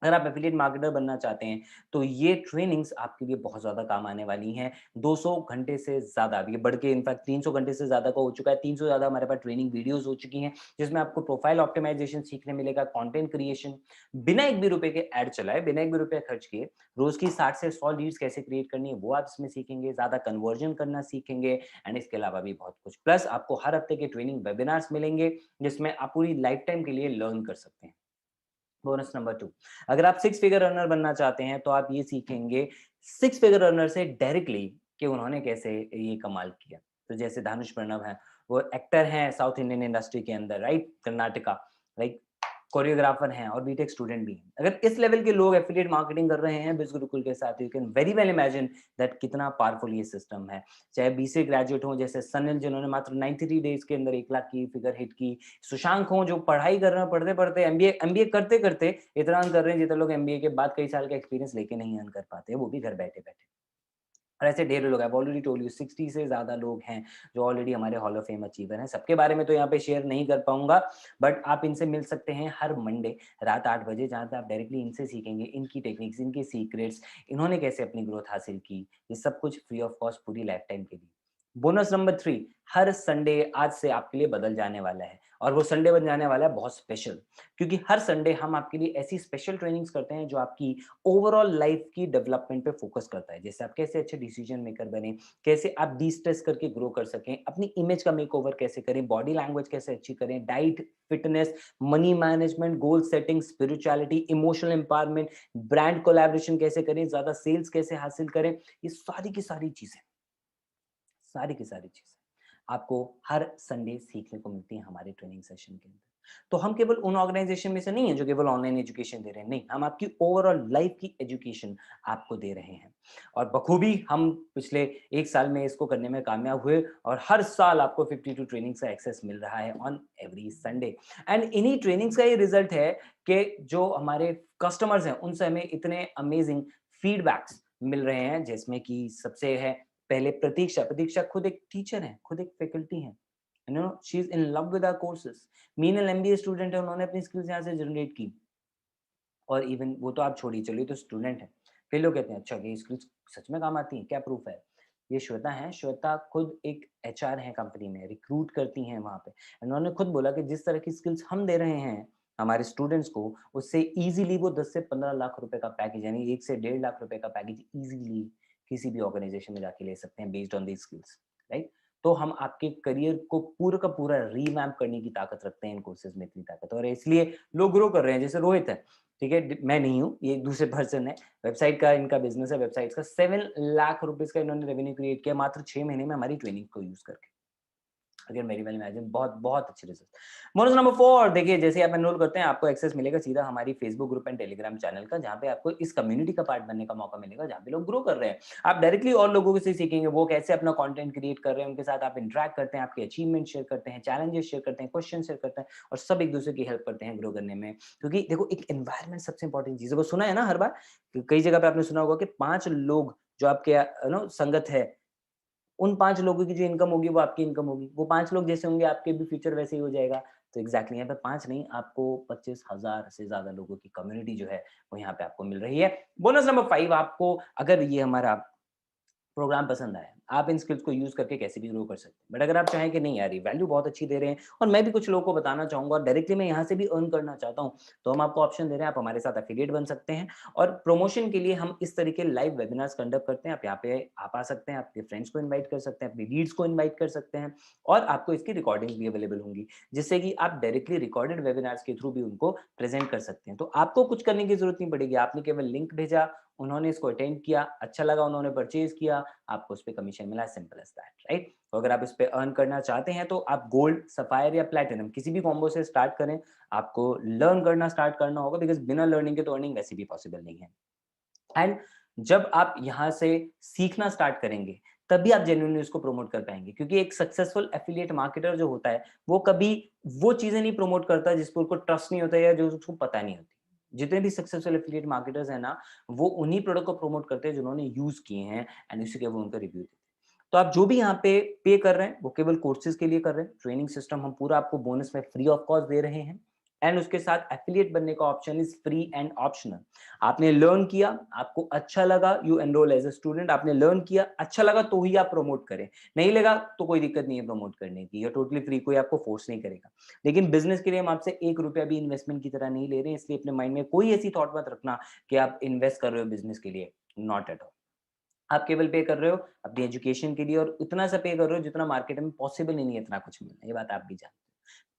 अगर आप एफिलिएट मार्केटर बनना चाहते हैं तो ये ट्रेनिंग्स आपके लिए बहुत ज़्यादा काम आने वाली हैं। 200 घंटे से ज़्यादा, ये बढ़ के इनफैक्ट 300 घंटे से ज़्यादा का हो चुका है। 300 से ज़्यादा हमारे पास ट्रेनिंग वीडियोस हो चुकी हैं, जिसमें आपको प्रोफाइल ऑप्टिमाइजेशन सीखने मिलेगा, कंटेंट क्रिएशन, बिना एक भी रुपए के ऐड चलाए, बिना एक भी रुपया खर्च किए रोज की 60 से 100 लीड्स कैसे क्रिएट करनी है वो आप इसमें सीखेंगे, ज़्यादा कन्वर्जन करना सीखेंगे, एंड इसके अलावा भी बहुत कुछ। प्लस आपको हर हफ्ते के ट्रेनिंग वेबिनार्स मिलेंगे जिसमें आप पूरी लाइफ टाइम के लिए लर्न कर सकते हैं। बोनस नंबर 2, अगर आप 6 फिगर अर्नर बनना चाहते हैं तो आप ये सीखेंगे 6 फिगर अर्नर से डायरेक्टली कि उन्होंने कैसे ये कमाल किया। तो जैसे धानुष प्रणव है, वो एक्टर हैं साउथ इंडियन इंडस्ट्री के अंदर, राइट, कर्नाटका, राइट, कोरियोग्राफर हैं और बीटेक स्टूडेंट भी हैं। अगर इस लेवल के लोग एफिलिएट मार्केटिंग कर रहे हैं बिज़ गुरुकुल के साथ, you can very well imagine that कितना पावरफुल ये सिस्टम है। चाहे बीसीए ग्रेजुएट हो जैसे सनिल, जिन्होंने मात्र 93 डेज के अंदर 1 लाख की फिगर हिट की, सुशांक हो जो पढ़ाई कर रहे हैं, पढ़ते-पढ़ते एमबीए करते-करते इतना अर्न कर रहे हैं जितने लोग एमबीए के बाद कई साल का एक्सपीरियंस लेके नहीं अर्न कर पाते, वो भी घर बैठे-बैठे। और ऐसे ढेरों लोग हैं, ऑलरेडी टोल्ड यू 60 से ज़्यादा लोग हैं जो ऑलरेडी हमारे हॉल ऑफ फेम अचीवर हैं। सबके बारे में तो यहाँ पे शेयर नहीं कर पाऊँगा, बट आप इनसे मिल सकते हैं हर मंडे रात 8 बजे, जहाँ पे आप डायरेक्टली इनसे सीखेंगे, इनकी टेक्निक्स, इनके सीक्रेट्स, इन्होंने कैसे अपनी ग्रोथ हासिल की, ये सब कुछ फ्री ऑफ कॉस्ट पूरी लाइफ टाइम के लिए। बोनस नंबर 3, हर संडे आज से आपके लिए बदल जाने वाला है, और वो संडे बन जाने वाला है बहुत स्पेशल, क्योंकि हर संडे हम आपके लिए ऐसी स्पेशल ट्रेनिंग्स करते हैं जो आपकी ओवरऑल लाइफ की डेवलपमेंट पे फोकस करता है। जैसे आप कैसे अच्छे डिसीजन मेकर बने, कैसे आप डिस्ट्रेस करके ग्रो कर सकें, अपनी इमेज का मेकओवर कैसे करें, बॉडी लैंग्वेज कैसे अच्छी करें, diet, fitness, money management, goal setting, spirituality, emotional empowerment, brand collaboration कैसे करें, ज्यादा सेल्स कैसे हासिल करें, ये सारी की सारी चीजें, सारी की सारी चीजें आपको हर संडे सीखने को मिलती है हमारे ट्रेनिंग सेशन के अंदर। तो हम केवल उन ऑर्गेनाइजेशन में से नहीं है जो केवल ऑनलाइन एजुकेशन दे रहे हैं, नहीं, हम आपकी ओवरऑल लाइफ की एजुकेशन आपको दे रहे हैं। और बखूबी हम पिछले 1 साल में इसको करने में कामयाब हुए, और हर साल आपको 52 ट्रेनिंग्स का एक्सेस मिल रहा है ऑन एवरी संडे। एंड इन्हीं ट्रेनिंग्स का ये रिजल्ट है कि जो हमारे कस्टमर्स हैं उनसे हमें इतने अमेजिंग फीडबैक्स मिल रहे हैं, जिसमें कि सबसे है पहले प्रतीक्षा। प्रतीक्षा खुद एक टीचर है, खुद एक फैकल्टी है, you know, she is in love with our courses. Meenal MBA student है, उन्होंने अपनी स्किल्स यहाँ से जनरेट की, और इवन वो तो आप छोड़िए, चलिए तो स्टूडेंट है, फिर लोग कहते हैं अच्छा ये स्किल्स सच में काम आती हैं, क्या प्रूफ है? ये श्वेता है, श्वेता खुद एक एचआर है कंपनी में, रिक्रूट करती हैं वहाँ पे। उन्होंने खुद बोला कि जिस तरह की स्किल्स हम दे रहे हैं हमारे स्टूडेंट्स को, उससे इजीली वो 10 से 15 लाख रुपए का पैकेज, यानी 1 से 1.5 लाख रुपए का पैकेज इजीली किसी भी ऑर्गेनाइजेशन में जाके ले सकते हैं based on these skills, right? तो हम आपके करियर को पूरा का पूरा रीमैप करने की ताकत रखते हैं इन कोर्सेज में, इतनी ताकत, और इसलिए लोग ग्रो कर रहे हैं। जैसे रोहित है, ठीक है, मैं नहीं हूँ, ये एक दूसरे पर्सन है, वेबसाइट का इनका बिजनेस है, वेबसाइट का 7 लाख रुपीज का इन्होंने रेवेन्यू क्रिएट किया मात्र 6 महीने में हमारी ट्रेनिंग को यूज करके। अगर मेरी वाली इमेजिन, बहुत बहुत अच्छे रिजल्ट। बोनस नंबर 4, देखिए जैसे आप एनरोल करते हैं आपको एक्सेस मिलेगा सीधा हमारी Facebook group and Telegram channel का, जहाँ पे आपको इस कम्युनिटी का पार्ट बनने का मौका मिलेगा, जहाँ पे लोग ग्रो कर रहे हैं। आप डायरेक्टली और लोगों से सीखेंगे वो कैसे अपना कंटेंट क्रिएट कर रहे हैं, उनके साथ आप इंटरेक्ट करते हैं, आपके अचीवमेंट शेयर करते हैं, चैलेंजेस शेयर करते हैं, क्वेश्चन शेयर करते हैं, और सब एक दूसरे की हेल्प करते हैं ग्रो करने में। क्योंकि देखो एक एनवायरमेंट सबसे इंपॉर्टेंट चीज है, वो सुना है ना हर बार, कई जगह पे आपने सुना होगा कि 5 लोग जो आपके नो संगत है, उन 5 लोगों की जो इनकम होगी वो आपकी इनकम होगी। वो 5 लोग जैसे होंगे आपके भी फ्यूचर वैसे ही हो जाएगा। तो एग्ज़ैक्टली यहाँ पे 5 नहीं, आपको 25,000 से ज़्यादा लोगों की कम्युनिटी जो है वो यहाँ पे आपको मिल रही है। बोनस नंबर 5, आपको अगर ये हमारा प्रोग्राम पसंद आया, आप इन स्किल्स को यूज़ करके कैसे भी ग्रो कर सकते हैं। बट अगर आप चाहें कि नहीं यार ये वैल्यू बहुत अच्छी दे रहे हैं और मैं भी कुछ लोगों को बताना चाहूँगा और डायरेक्टली मैं यहाँ से भी अर्न करना चाहता हूँ, तो हम आपको ऑप्शन दे रहे हैं, आप हमारे साथ एफिलिएट बन सकते हैं। और प्रमोशन के लिए हम इस तरीके लाइव वेबिनार्स कंडक्ट करते हैं। आप यहाँ पे आप आ सकते हैं, आपके फ्रेंड्स को इन्वाइट कर सकते हैं, अपनी लीड्स को इन्वाइट कर सकते हैं, और आपको इसकी रिकॉर्डिंग्स भी अवेलेबल होंगी, जिससे कि आप डायरेक्टली रिकॉर्डेड वेबिनार्स के थ्रू भी उनको प्रेजेंट कर सकते हैं। तो आपको कुछ करने की जरूरत नहीं पड़ेगी, आपने केवल लिंक भेजा, उन्होंने इसको अटेंड किया, अच्छा लगा, उन्होंने परचेज किया, आपको उस पे कमीशन मिला, सिंपल एज दैट, राइट? तो अगर आप इस पे अर्न करना चाहते हैं तो आप गोल्ड, सफायर या प्लैटिनम किसी भी कॉम्बो से स्टार्ट करें। आपको लर्न करना स्टार्ट करना होगा, बिकॉज बिना लर्निंग के तो अर्निंग वैसे भी पॉसिबल नहीं है। एंड जब आप यहाँ से सीखना स्टार्ट करेंगे तभी आप जेन्युइनली उसको प्रमोट कर पाएंगे, क्योंकि एक सक्सेसफुल एफिलिएट मार्केटर जो होता है वो कभी वो चीजें नहीं प्रमोट करता जिस पर उसको ट्रस्ट नहीं होता या जो उसको पता नहीं होती। जितने भी सक्सेसफुल एफिलिएट मार्केटर्स हैं ना, वो उन्हीं प्रोडक्ट को प्रमोट करते हैं जिन्होंने यूज किए हैं, एंड उसी के वो उनका रिव्यू देते हैं। तो आप जो भी यहाँ पे पे कर रहे हैं वो केवल कोर्सेज के लिए कर रहे हैं। ट्रेनिंग सिस्टम हम पूरा आपको बोनस में फ्री ऑफ कॉस्ट दे रहे हैं, एंड उसके साथ एफिलिएट बनने का option is free and optional. आपने लर्न किया, आपको अच्छा लगा, you enroll as a student, आपने लर्न किया, अच्छा लगा तो ही आप प्रमोट करें, नहीं लगा तो कोई दिक्कत नहीं है प्रमोट करने की, ये टोटली फ्री, कोई आपको फोर्स नहीं करेगा। लेकिन बिजनेस के लिए हम आपसे 1 रुपया भी इन्वेस्टमेंट की तरह नहीं ले रहे हैं, इसलिए अपने माइंड में कोई ऐसी थॉट मत रखना कि आप इन्वेस्ट कर रहे हो बिजनेस के लिए, नॉट एट ऑल। आप केवल पे कर रहे हो अपनी एजुकेशन के लिए, और इतना सा पे कर रहे हो जितना मार्केट में पॉसिबल ही नहीं है इतना कुछ मिलना, ये बात आप भी जानते हो।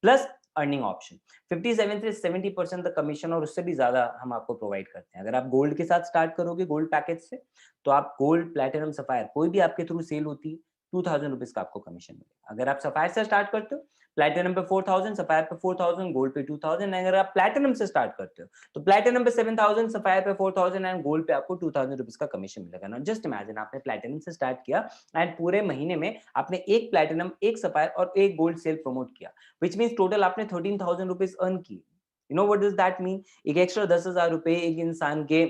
प्लस अर्निंग ऑप्शन 57 से 70% द कमीशन, और उससे भी ज्यादा हम आपको प्रोवाइड करते हैं। अगर आप गोल्ड के साथ स्टार्ट करोगे, गोल्ड पैकेज से, तो आप गोल्ड, प्लैटिनम, सफायर कोई भी आपके थ्रू सेल होती है, 2000 रुपीज का आपको कमीशन मिलेगा। अगर आप सफायर से स्टार्ट करते हो, प्लैटिनम पे 4000, सफायर पे 4000, गोल्ड पे 2000। अगर आप प्लैटिनम से स्टार्ट करते हो तो प्लैटिनम पे 7000, सफायर पे 4000 एंड गोल्ड पे आपको 2000 रुपीज का कमीशन मिलेगा ना। जस्ट इमेजिन, आपने प्लैटिनम से स्टार्ट किया एंड पूरे महीने में आपने एक प्लैटिनम, एक सफायर और एक गोल्ड सेल प्रमोट किया, विच मीन टोटल आपने 13,000 रुपीज अर्न किए। You know what does that mean? एक एक्स्ट्रा 10,000 रुपए एक इंसान के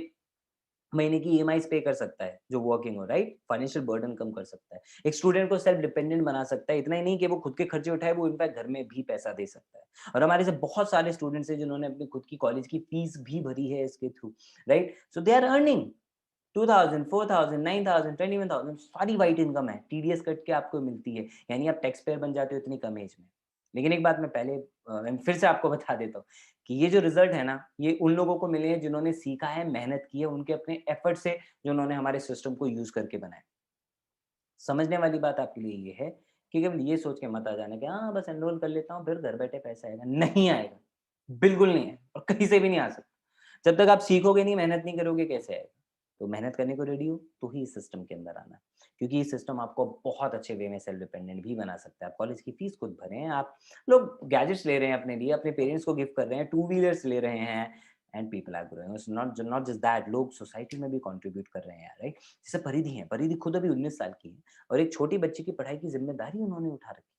महीने की ईएमआई पे कर सकता है जो वर्किंग हो, राइट? फाइनेंशियल बर्डन कम कर सकता है, एक स्टूडेंट को सेल्फ डिपेंडेंट बना सकता है। इतना ही नहीं कि वो खुद के खर्चे उठाए, वो इनफैक्ट घर में भी पैसा दे सकता है। और हमारे से बहुत सारे स्टूडेंट्स हैं जिन्होंने अपनी खुद की कॉलेज की फीस भी भरी है इसके through, right? So they are earning 2000, 4000, 9000, 21,000, सारी व्हाइट इनकम है, टीडीएस कट के आपको मिलती है, यानी आप टैक्स पेयर बन जाते हो इतनी कम एज में। लेकिन एक बात मैं पहले मैं फिर से आपको बता देता हूँ कि ये जो रिजल्ट है ना, ये उन लोगों को मिले हैं जिन्होंने सीखा है, मेहनत की है, उनके अपने एफर्ट से, जो उन्होंने हमारे सिस्टम को यूज करके बनाया। समझने वाली बात आपके लिए ये है कि केवल ये सोच के मत आ जाना कि हाँ बस एनरोल कर लेता हूँ फिर घर बैठे पैसा आएगा, नहीं आएगा, बिल्कुल नहीं है, और कहीं से भी नहीं आ सकता। जब तक आप सीखोगे नहीं, मेहनत नहीं करोगे, कैसे आएगा? तो मेहनत करने को रेडी हो तो ही इस सिस्टम के अंदर आना, क्योंकि ये सिस्टम आपको बहुत अच्छे वे में सेल्फ डिपेंडेंट भी बना सकता है। आप कॉलेज की फीस खुद भरें, आप लोग गैजेट्स ले रहे हैं अपने लिए, अपने पेरेंट्स को गिफ्ट कर रहे हैं, टू व्हीलर्स ले रहे हैं, and people are growing. It's not just that, लोग सोसाइटी में भी कंट्रीब्यूट कर रहे हैं यार, राइट? जैसे परिधि है, परिधि खुद अभी 19 साल की है, और एक छोटी बच्ची की पढ़ाई की जिम्मेदारी उन्होंने उठा रखी,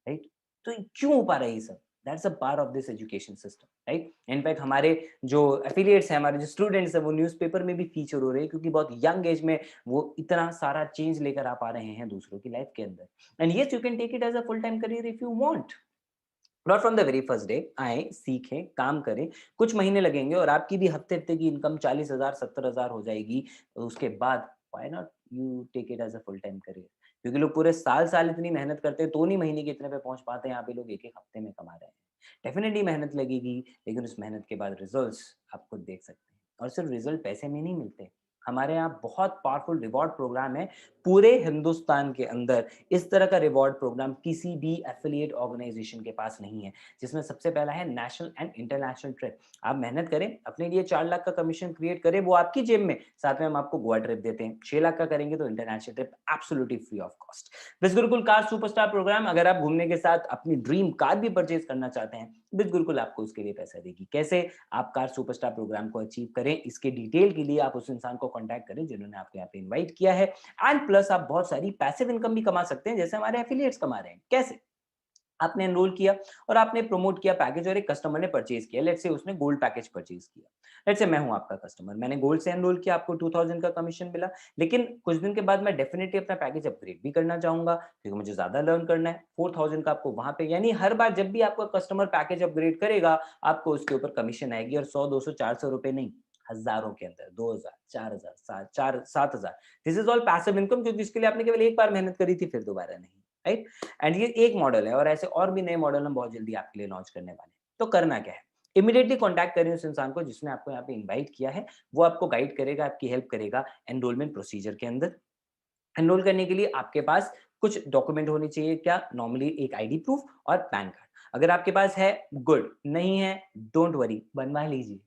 राइट? तो क्यों हो पा रहा है ये सब? That's a part of this education system, right? In fact हमारे जो एफिलिएट्स हैं, हमारे जो स्टूडेंट्स हैं, वो न्यूज़पेपर में भी फीचर हो रहे हैं क्योंकि बहुत यंग एज में वो इतना सारा चेंज लेकर आ पा रहे हैं दूसरों की लाइफ के अंदर। And yes, you can take it as a full time career if you want. Not from the very first day. आएँ, सीखें, काम करें, कुछ महीने लगेंगे और आपकी भी हफ्ते-हफ्ते की इनकम 40,000 70,000 हो जाएगी। तो उसके बाद why not you take it as a full time career? क्योंकि लोग पूरे साल-साल इतनी मेहनत करते हैं, तो नहीं महीने के इतने पे पहुँच पाते हैं, यहाँ पे लोग 1-1 हफ्ते में कमा रहे हैं। डेफ़िनिटली मेहनत लगेगी, लेकिन उस मेहनत के बाद रिज़ल्ट्स आप खुद देख सकते हैं और सिर्फ़ रिज़ल्ट पैसे में नहीं मिलते। हमारे यहाँ बहुत पावरफुल रिवॉर्ड प्रोग्राम है, पूरे हिंदुस्तान के अंदर इस तरह का रिवॉर्ड प्रोग्राम किसी भी एफिलिएट ऑर्गेनाइजेशन के पास नहीं है, जिसमें सबसे पहला है नेशनल एंड इंटरनेशनल ट्रिप। आप मेहनत करें, अपने लिए 4 लाख का कमीशन क्रिएट करें, वो आपकी जेब में, साथ में हम आपको गोवा ट्रिप देते हैं। 6 लाख का करेंगे तो international trip absolutely free of cost. Biz Gurukul car superstar program, अगर आप घूमने के साथ अपनी ड्रीम कार भी परचेज़ करना चाहते हैं, बिज़ गुरुकुल आपको उसके लिए पैसा देगी। कैसे आप कार सुपरस्टार प्रोग्राम को अचीव करें, इसके डिटेल के लिए आप उस इंसान को कॉन्टैक्ट करें जिन्होंने आपको यहाँ पे इनवाइट किया है। एंड प्लस आप बहुत सारी पैसिव इनकम भी कमा सकते हैं, जैसे हमारे एफिलिएट्स कमा रहे हैं। कैसे? आपने एनरोल किया और आपने प्रमोट किया पैकेज और एक कस्टमर ने परचेज किया। लेट्स से उसने गोल्ड पैकेज परचेज किया। लेट्स से मैं हूं आपका कस्टमर, मैंने गोल्ड से एनरोल किया, आपको 2000 का कमीशन मिला। लेकिन कुछ दिन के बाद मैं डेफिनेटली अपना पैकेज अपग्रेड भी करना चाहूंगा क्योंकि मुझे ज्यादा लर्न करना है। 4000 का आपको वहां पे, यानी हर बार जब भी आपका कस्टमर पैकेज अपग्रेड करेगा, आपको उसके ऊपर कमीशन आएगी और 100 200 400 रुपए नहीं, हजारों के अंदर, 2000 4000 7,000। This is all passive income, क्योंकि इसके लिए आपने केवल एक बार मेहनत करी थी, फिर दोबारा नहीं। राइट? एंड ये एक मॉडल है और ऐसे और भी नए मॉडल हम बहुत जल्दी आपके लिए लॉन्च करने वाले हैं। तो करना क्या है? इमीडिएटली कॉन्टैक्ट करें उस इंसान को जिसने आपको यहाँ पे इनवाइट किया है। वो आपको गाइड करेगा, आपकी हेल्प करेगा एनरोलमेंट प्रोसीजर के अंदर। एनरोल करने के लिए आपके पास कुछ डॉक्यूमेंट होने चाहिए। क्या? नॉर्मली एक आईडी प्रूफ और पैन कार्ड। अगर आपके पास है, गुड, नहीं है, डोंट वरी, बनवा लीजिए।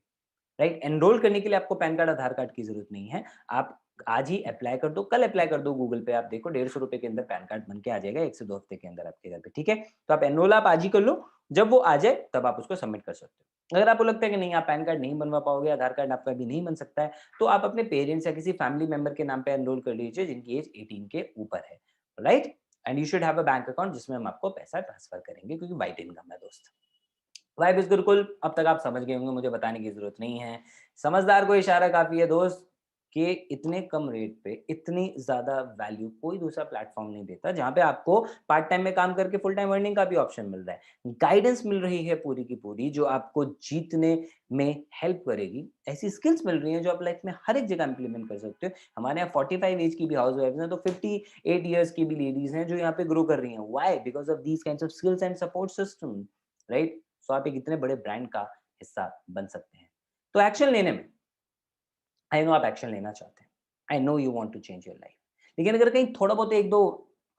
राइट? एनरोल करने के लिए आपको पैन कार्ड, आधार कार्ड की ज़रूरत नहीं है। आप आज ही अप्लाई कर दो, कल अप्लाई कर दो गूगल पे, आप देखो ₹150 के अंदर पैन कार्ड बन के आ जाएगा, 1 से 2 हफ्ते के अंदर आपके घर पे, ठीक है? तो आप एनरोल आप आज ही कर लो, जब वो आ जाए तब आप उसको सबमिट कर सकते हो। अगर आपको लगता है कि नहीं आप पैन कार्ड नहीं बनवा पाओगे, आधार कार्ड आपका अभी नहीं बन सकता है, तो आप अपने पेरेंट्स या किसी फैमिली मेंबर के नाम पे एनरोल कर लीजिए जिनकी एज 18 के ऊपर है, right? And you should have a bank account जिसमें हम आपको पैसा ट्रांसफर करेंगे क्योंकि व्हाइट इनकम है दोस्त। वाइब इज़ गुरुकुल, अब तक आप समझ गए होंगे, मुझे बताने की ज़रूरत नहीं है। समझदार को इशारा काफ़ी है दोस्त, कि इतने कम रेट पे इतनी ज़्यादा वैल्यू कोई दूसरा प्लेटफ़ॉर्म नहीं देता, जहाँ पे आपको पार्ट टाइम में काम करके फुल टाइम अर्निंग का भी ऑप्शन मिल रहा है। गाइडेंस मिल रही है पूरी की पूरी, जो आपको जीतने में हेल्प करेगी। ऐसी स्किल्स मिल रही हैं जो आप लाइफ में हर एक जगह इम्प्लीमेंट कर सकते हो। हमारे यहाँ 45 एज की भी हाउसवाइफ्स हैं, तो 58 इयर्स की भी लेडीज़ हैं जो यहाँ पे ग्रो कर रही हैं। Why? Because of these kinds of skills and support system, right? So आप एक इतने बड़े ब्रांड का हिस्सा बन सकते हैं। तो एक्शन लेने में, आई नो आप एक्शन लेना चाहते हैं। I know you want to change your life. लेकिन अगर कहीं थोड़ा बहुत 1-2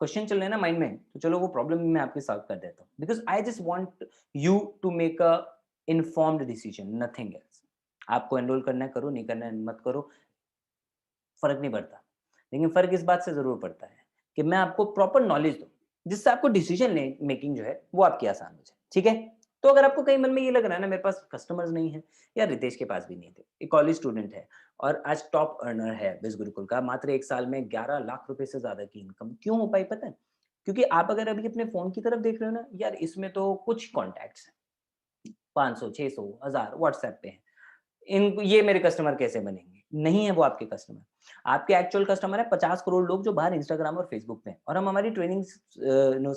क्वेश्चन चल रहे हैं ना माइंड में, तो चलो वो प्रॉब्लम भी मैं आपकी सॉल्व कर देता हूँ। Because I just want you to make a informed decision, nothing else. आपको एनरोल करना है करो, नहीं करना है मत करो, फ़र्क नहीं पड़ता। लेकिन फ़र्क इस बात से ज़रूर पड़ता है कि मैं आपको प्रॉपर नॉलेज दूँ, जिससे आपको डिसीजन ले मेकिंग जो है, वो आपकी आसान हो जाए। ठीक है? तो अगर आपको कहीं मन में ये लग रहा है ना मेरे पास कस्टमर्स नहीं है, या रितेश के पास भी नहीं थे, एक कॉलेज स्टूडेंट है और आज टॉप अर्नर है बिज़ गुरुकुल का, मात्र 1 साल में 11 लाख रुपए से ज़्यादा की इनकम क्यों हो पाई पता है? क्योंकि आप अगर अभी अपने फ़ोन की तरफ देख रहे हो ना, यार इसमें तो कुछ कॉन्टैक्ट्स हैं, 500, 600, 1000 व्हाट्सएप पे हैं। इन ये मेरे कस्टमर कैसे बनेंगे? नहीं है वो आपके कस्टमर। आपके एक्चुअल कस्टमर है 50 करोड़ लोग जो बाहर इंस्टाग्राम और फेसबुक पे हैं, और हम हमारी ट्रेनिंग्स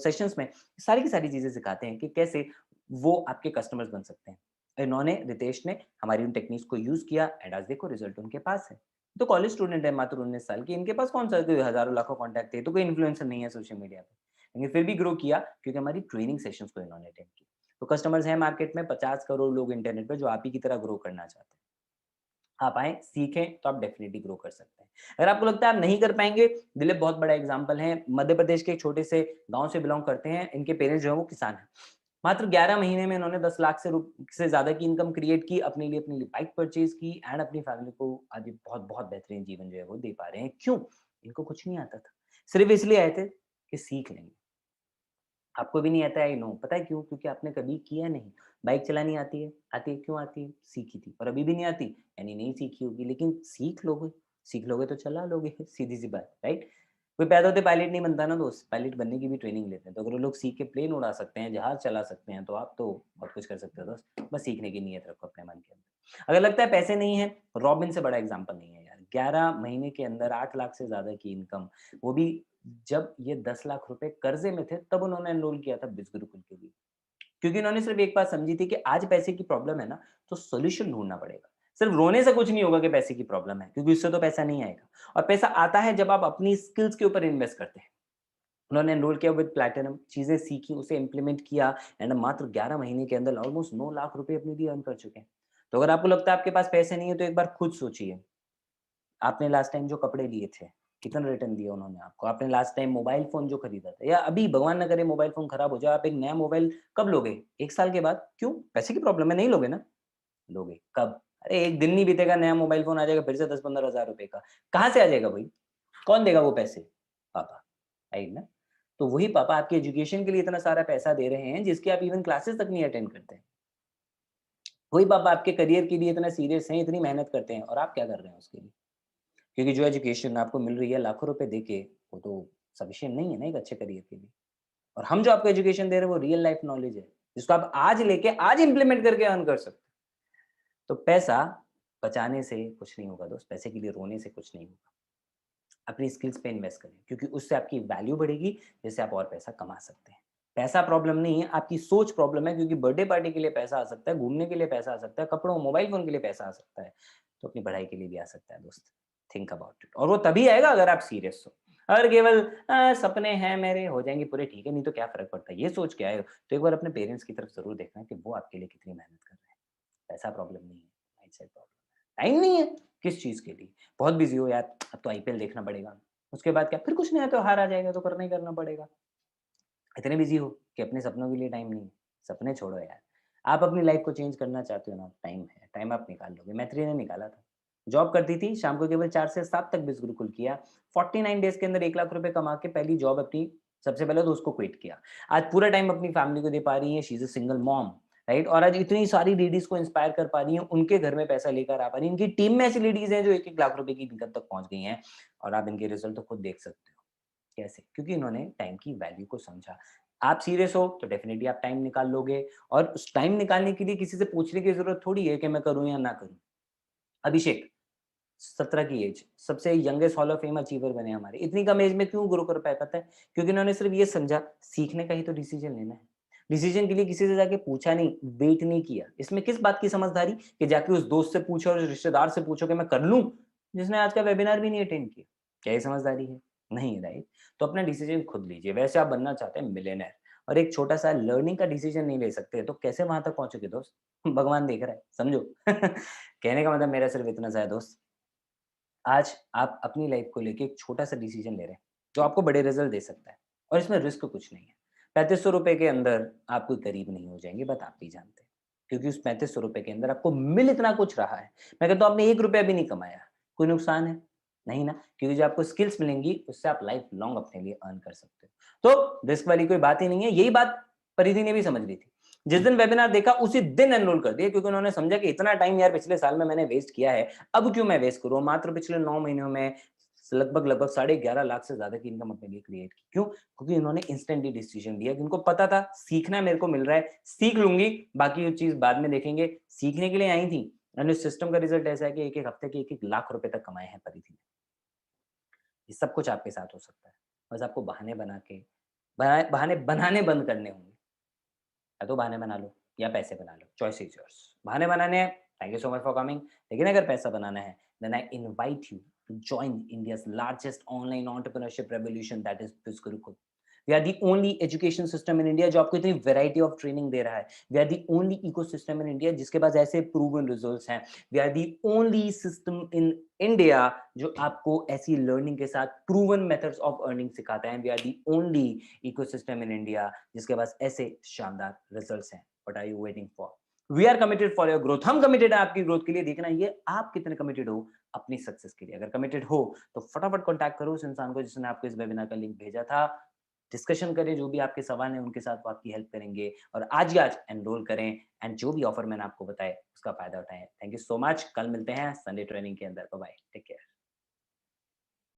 सेशंस में सारी की सारी चीज़ें सिखाते हैं कि कैसे वो आपके कस्टमर्स बन सकते हैं। इन्होंने, रितेश ने हमारी उन टेक्निक्स को यूज़ किया एंड आज देखो रिजल्ट उनके पास है। तो कॉलेज स्टूडेंट है मात्र 19 साल की, इनके पास कौन-सा कोई हज़ारों लाखों कॉन्टैक्ट थे, तो कोई इन्फ्लुएंसर नहीं है सोशल मीडिया पे। लेकिन फिर भी ग्रो किया क्योंकि हमारी ट्रेनिंग सेशंस को इन्होंने अटेंड किया। तो कस्टमर्स हैं मार्केट में 50 करोड़ लोग इंटरनेट पे जो आप ही की तरह ग्रो करना चाहते हैं। आप आएँ, सीखें, तो आप डेफ़िनिटली ग्रो कर सकते हैं। अगर आपको लगता है आप नहीं कर पाएँगे, दिलीप बहुत बड़ा एग्ज़ाम्पल है, मध्य प्रदेश के एक छोटे से गाँव से बिलॉन्ग करते हैं, इनके पेरेंट्स जो हैं वो किसान हैं। मात्र 11 महीने में इन्होंने 10 लाख से ज़्यादा की इनकम क्रिएट की, अपने लिए बाइक परचेज़ की एंड अपनी फैमिली को आज एक बहुत-बहुत बेहतरीन जीवन जो है वो दे पा रहे हैं। क्यों? इनको कुछ नहीं आता था। सिर्फ़ इसलिए आए थे कि सीख लेंगे। आपको भी नहीं आता है, आई नो। पता है क्यों? क्योंकि आपने कभी किया नहीं। बाइक चलानी आती है? आती है, क्यों आती है? सीखी थी, और अभी भी नहीं आती, यानी नहीं सीखी होगी, लेकिन सीख लोगे तो चला लोगे, सीधी-सी बात, राइट? कोई पैदा होते पायलट नहीं बनता ना दोस्त, पायलट बनने की भी ट्रेनिंग लेते हैं। तो अगर वो लोग सीख के प्लेन उड़ा सकते हैं, जहाज चला सकते हैं, तो आप तो बहुत कुछ कर सकते हो दोस्त। बस सीखने की नीयत रखो अपने मन के अंदर। अगर लगता है पैसे नहीं है, रॉबिन से बड़ा एग्जाम्पल नहीं है यार। 11 महीने के अंदर 8 लाख से ज्यादा की इनकम, वो भी जब ये 10 लाख रुपए कर्जे में थे, तब उन्होंने एनरोल किया था बिज गुरुकुल के लिए। क्योंकि उन्होंने सिर्फ एक बात समझी थी कि आज पैसे की प्रॉब्लम है ना, तो सॉल्यूशन ढूंढना पड़ेगा। सिर्फ रोने से कुछ नहीं होगा कि पैसे की प्रॉब्लम है, क्योंकि उससे तो पैसा नहीं आएगा। और पैसा आता है जब आप अपनी स्किल्स के ऊपर इन्वेस्ट करते हैं। उन्होंने एनरोल किया विद प्लैटिनम, चीजें सीखी, उसे इंप्लीमेंट किया, एंड मात्र 11 महीने के अंदर ऑलमोस्ट 9 लाख रुपए अपने लिए अर्न कर चुके हैं। तो अगर आपको लगता है आपके पास पैसे नहीं है, तो एक बार खुद सोचिए, आपने लास्ट टाइम जो कपड़े लिए थे, कितना रिटर्न दिया उन्होंने आपको? आपने लास्ट टाइम मोबाइल फ़ोन जो खरीदा था, या अभी भगवान ना करे मोबाइल फ़ोन खराब हो जाए, आप एक नया मोबाइल कब लोगे? 1 साल के बाद? क्यों? पैसे की प्रॉब्लम है, नहीं लोगे ना? लोगे, कब? अरे 1 दिन नहीं बीतेगा, नया मोबाइल फ़ोन आ जाएगा फिर से 10-15 हज़ार रुपए का। कहाँ से आ जाएगा भाई? कौन देगा वो पैसे? पापा, राइट ना? तो वही पापा आपकी एजुकेशन के लिए इतना सारा पैसा दे रहे हैं, जिसकी आप इवन क्लासेस तक नहीं अटेंड करते हैं। वही पापा आपके करियर के लिए इतना सीरियस हैं, इतनी मेहनत करते हैं, और आप क्या कर रहे हैं उसके लिए? क्योंकि जो एजुकेशन आपको मिल रही है लाखों रुपए देके, वो तो सफिशिएंट नहीं है ना एक अच्छे करियर के लिए। और हम जो आपको एजुकेशन दे रहे हैं वो रियल लाइफ नॉलेज है, जिसको आप आज लेके आज इंप्लीमेंट करके अर्न कर सकते हो। तो पैसा बचाने से कुछ नहीं होगा दोस्त, पैसे के लिए रोने से कुछ नहीं होगा। अपनी स्किल्स पे इन्वेस्ट करें, क्योंकि उससे आपकी वैल्यू बढ़ेगी, जिससे आप और पैसा कमा सकते हैं। पैसा प्रॉब्लम नहीं है, आपकी सोच प्रॉब्लम है, क्योंकि बर्थडे पार्टी के लिए पैसा आ सकता है, घूमने के लिए पैसा आ सकता है, कपड़ों, मोबाइल फ़ोन के लिए पैसा आ सकता है, तो अपनी पढ़ाई के लिए भी आ सकता है दोस्त। थिंक अबाउट इट, और वो तभी आएगा अगर आप सीरियस हो। अगर केवल सपने हैं मेरे, हो जाएँगे पूरे, ठीक है, नहीं तो क्या फ़र्क पड़ता है, ये सोच के आए हो, तो एक बार अपने पेरेंट्स की तरफ ज़रूर देखना कि वो आपके लिए कितनी मेहनत कर रहे हैं। पैसा प्रॉब्लम नहीं है, माइंडसेट प्रॉब्लम है। टाइम नहीं है, किस चीज़ के लिए? बहुत बिज़ी हो यार, अब तो आईपीएल देखना पड़ेगा। उसके बाद क्या? फिर कुछ नहीं है, त्योहार आ जाएगा तो करना ही करना पड़ेगा। इतने बिज़ी हो कि अपने सपनों के लिए टाइम नहीं है। सपने छोड़ो यार। आप अपनी लाइफ़ को चेंज करना चाहते हो ना, टाइम है, टाइम आप निकाल लोगे। मैत्री ने निकाला था। जॉब करती थी, शाम को केवल 4 से 7 तक बिज़ गुरुकुल किया। 49 डेज़ के अंदर 1 लाख रुपए कमा के पहली जॉब अपनी, सबसे पहले तो उसको क्विट किया। आज पूरा टाइम अपनी फैमिली को दे पा रही हैं, she is a single mom, right? और आज इतनी सारी लेडीज़ को इंस्पायर कर पा रही हैं, उनके घर में पैसा लेकर आ पा रही हैं। इनकी टीम में ऐसी लेडीज़ हैं जो 1-1 लाख रुपए की इनकम तक पहुँच गई हैं, और आप इनके रिज़ल्ट तो खुद देख सकते हो। कैसे? क्योंकि इन्होंने टाइम की वैल्यू को समझा। आप सीरियस हो तो डेफिनिटली आप टाइम निकाल लोगे, और उस टाइम निकालने के लिए किसी से पूछने की ज़रूरत थोड़ी है कि मैं करूँ या ना करूँ। अभिषेक, 17 की एज, सबसे youngest hall of fame achiever बने हमारे। इतनी कम एज में क्यों ग्रो कर पाए पता है? क्योंकि इन्होंने सिर्फ ये समझा, सीखने का ही तो डिसीजन लेना है। डिसीजन के लिए किसी से जाके पूछा नहीं, वेट नहीं किया। इसमें किस बात की समझदारी कि जाके उस दोस्त से पूछो और उस रिश्तेदार से पूछो कि मैं कर लूँ, जिसने आज का वेबिनार भी नहीं अटेंड किया। क्या ये समझदारी है? नहीं, राइट? तो अपना डिसीजन खुद लीजिए। वैसे आप बनना चाहते हैं मिलियनेयर, और एक छोटा-सा लर्निंग का डिसीजन नहीं ले सकते, तो कैसे वहाँ तक पहुँचोगे दोस्त? भगवान देख रहा है, समझो। कहने का मतलब मेरा सिर्फ इतना सा है दोस्त, आज आप अपनी लाइफ को लेके एक छोटा-सा डिसीजन ले रहे हैं, जो आपको बड़े रिज़ल्ट दे सकता है, और इसमें रिस्क कुछ नहीं है। ₹3500 के अंदर आप कोई गरीब नहीं हो जाएँगे, बात आप भी जानते हैं। क्योंकि उस ₹3500 के अंदर आपको मिल इतना कुछ रहा है। मैं कहता हूँ आपने ₹1 भी नहीं कमाया, कोई नुकसान है? नहीं ना, क्योंकि जो आपको स्किल्स मिलेंगी, उससे आप लाइफ लॉन्ग अपने लिए अर्न कर सकते हो। तो रिस्क वाली कोई बात ही नहीं है, यही बात परिधि ने भी समझ ली थी। जिस दिन वेबिनार देखा, उसी दिन एनरोल कर दिया, क्योंकि उन्होंने समझा कि इतना टाइम यार पिछले साल में मैंने वेस्ट किया है, अब क्यों मैं वेस्ट करूँ? मात्र पिछले 9 महीनों में लगभग-लगभग साढ़े 11 लाख से ज़्यादा की इनकम अपने लिए क्रिएट की। क्यों? क्योंकि उन्होंने इंस्टेंटली डिसीजन लिया, कि उनको पता था सीखना मेरे को मिल रहा है, सीख लूँगी, बाकी वो चीज़ बाद में देखेंगे। सीखने के लिए आई थी, और इस सिस्टम का रिज़ल्ट ऐसा है कि 1-1 हफ्ते के 1-1 लाख रुपए तक कमाए हैं परिधि ने। ये सब कुछ आपके साथ हो सकता है। बस आपको बहाने बना के बहाने बनाने बंद करने होंगे। या तो बहाने बना लो, या पैसे बना लो, चॉइस इज़ योर्स। बहाने बनाने हैं, thank you so much for coming, लेकिन अगर पैसा बनाना है, then I invite you to join India's largest online entrepreneurship revolution, that is Biz Gurukul. We are the only education system in India जो आपको इतनी वैरायटी ऑफ ट्रेनिंग दे रहा है। We are the only ecosystem in India जिसके पास ऐसे proven results हैं। We are the only system in India जो आपको ऐसी लर्निंग के साथ प्रूवन मेथड्स ऑफ अर्निंग सिखाता है। We are the only ecosystem in India जिसके पास ऐसे शानदार रिजल्ट्स हैं। What are you waiting for? We are committed for your growth. हम कमिटेड है आपकी ग्रोथ के लिए। देखना ये आप कितने कमिटेड हो अपनी सक्सेस के लिए। अगर कमिटेड हो तो फटाफट कॉन्टैक्ट करो उस इंसान को जिसने आपको इस वेबिनार का लिंक भेजा था। डिस्कशन करें, जो भी आपके सवाल हैं उनके साथ वो आपकी हेल्प करेंगे, और आज ही आज एनरोल करें, एंड जो भी ऑफर मैंने आपको बताया उसका फायदा उठाएं। Thank you so much. कल मिलते हैं संडे ट्रेनिंग के अंदर। Bye bye.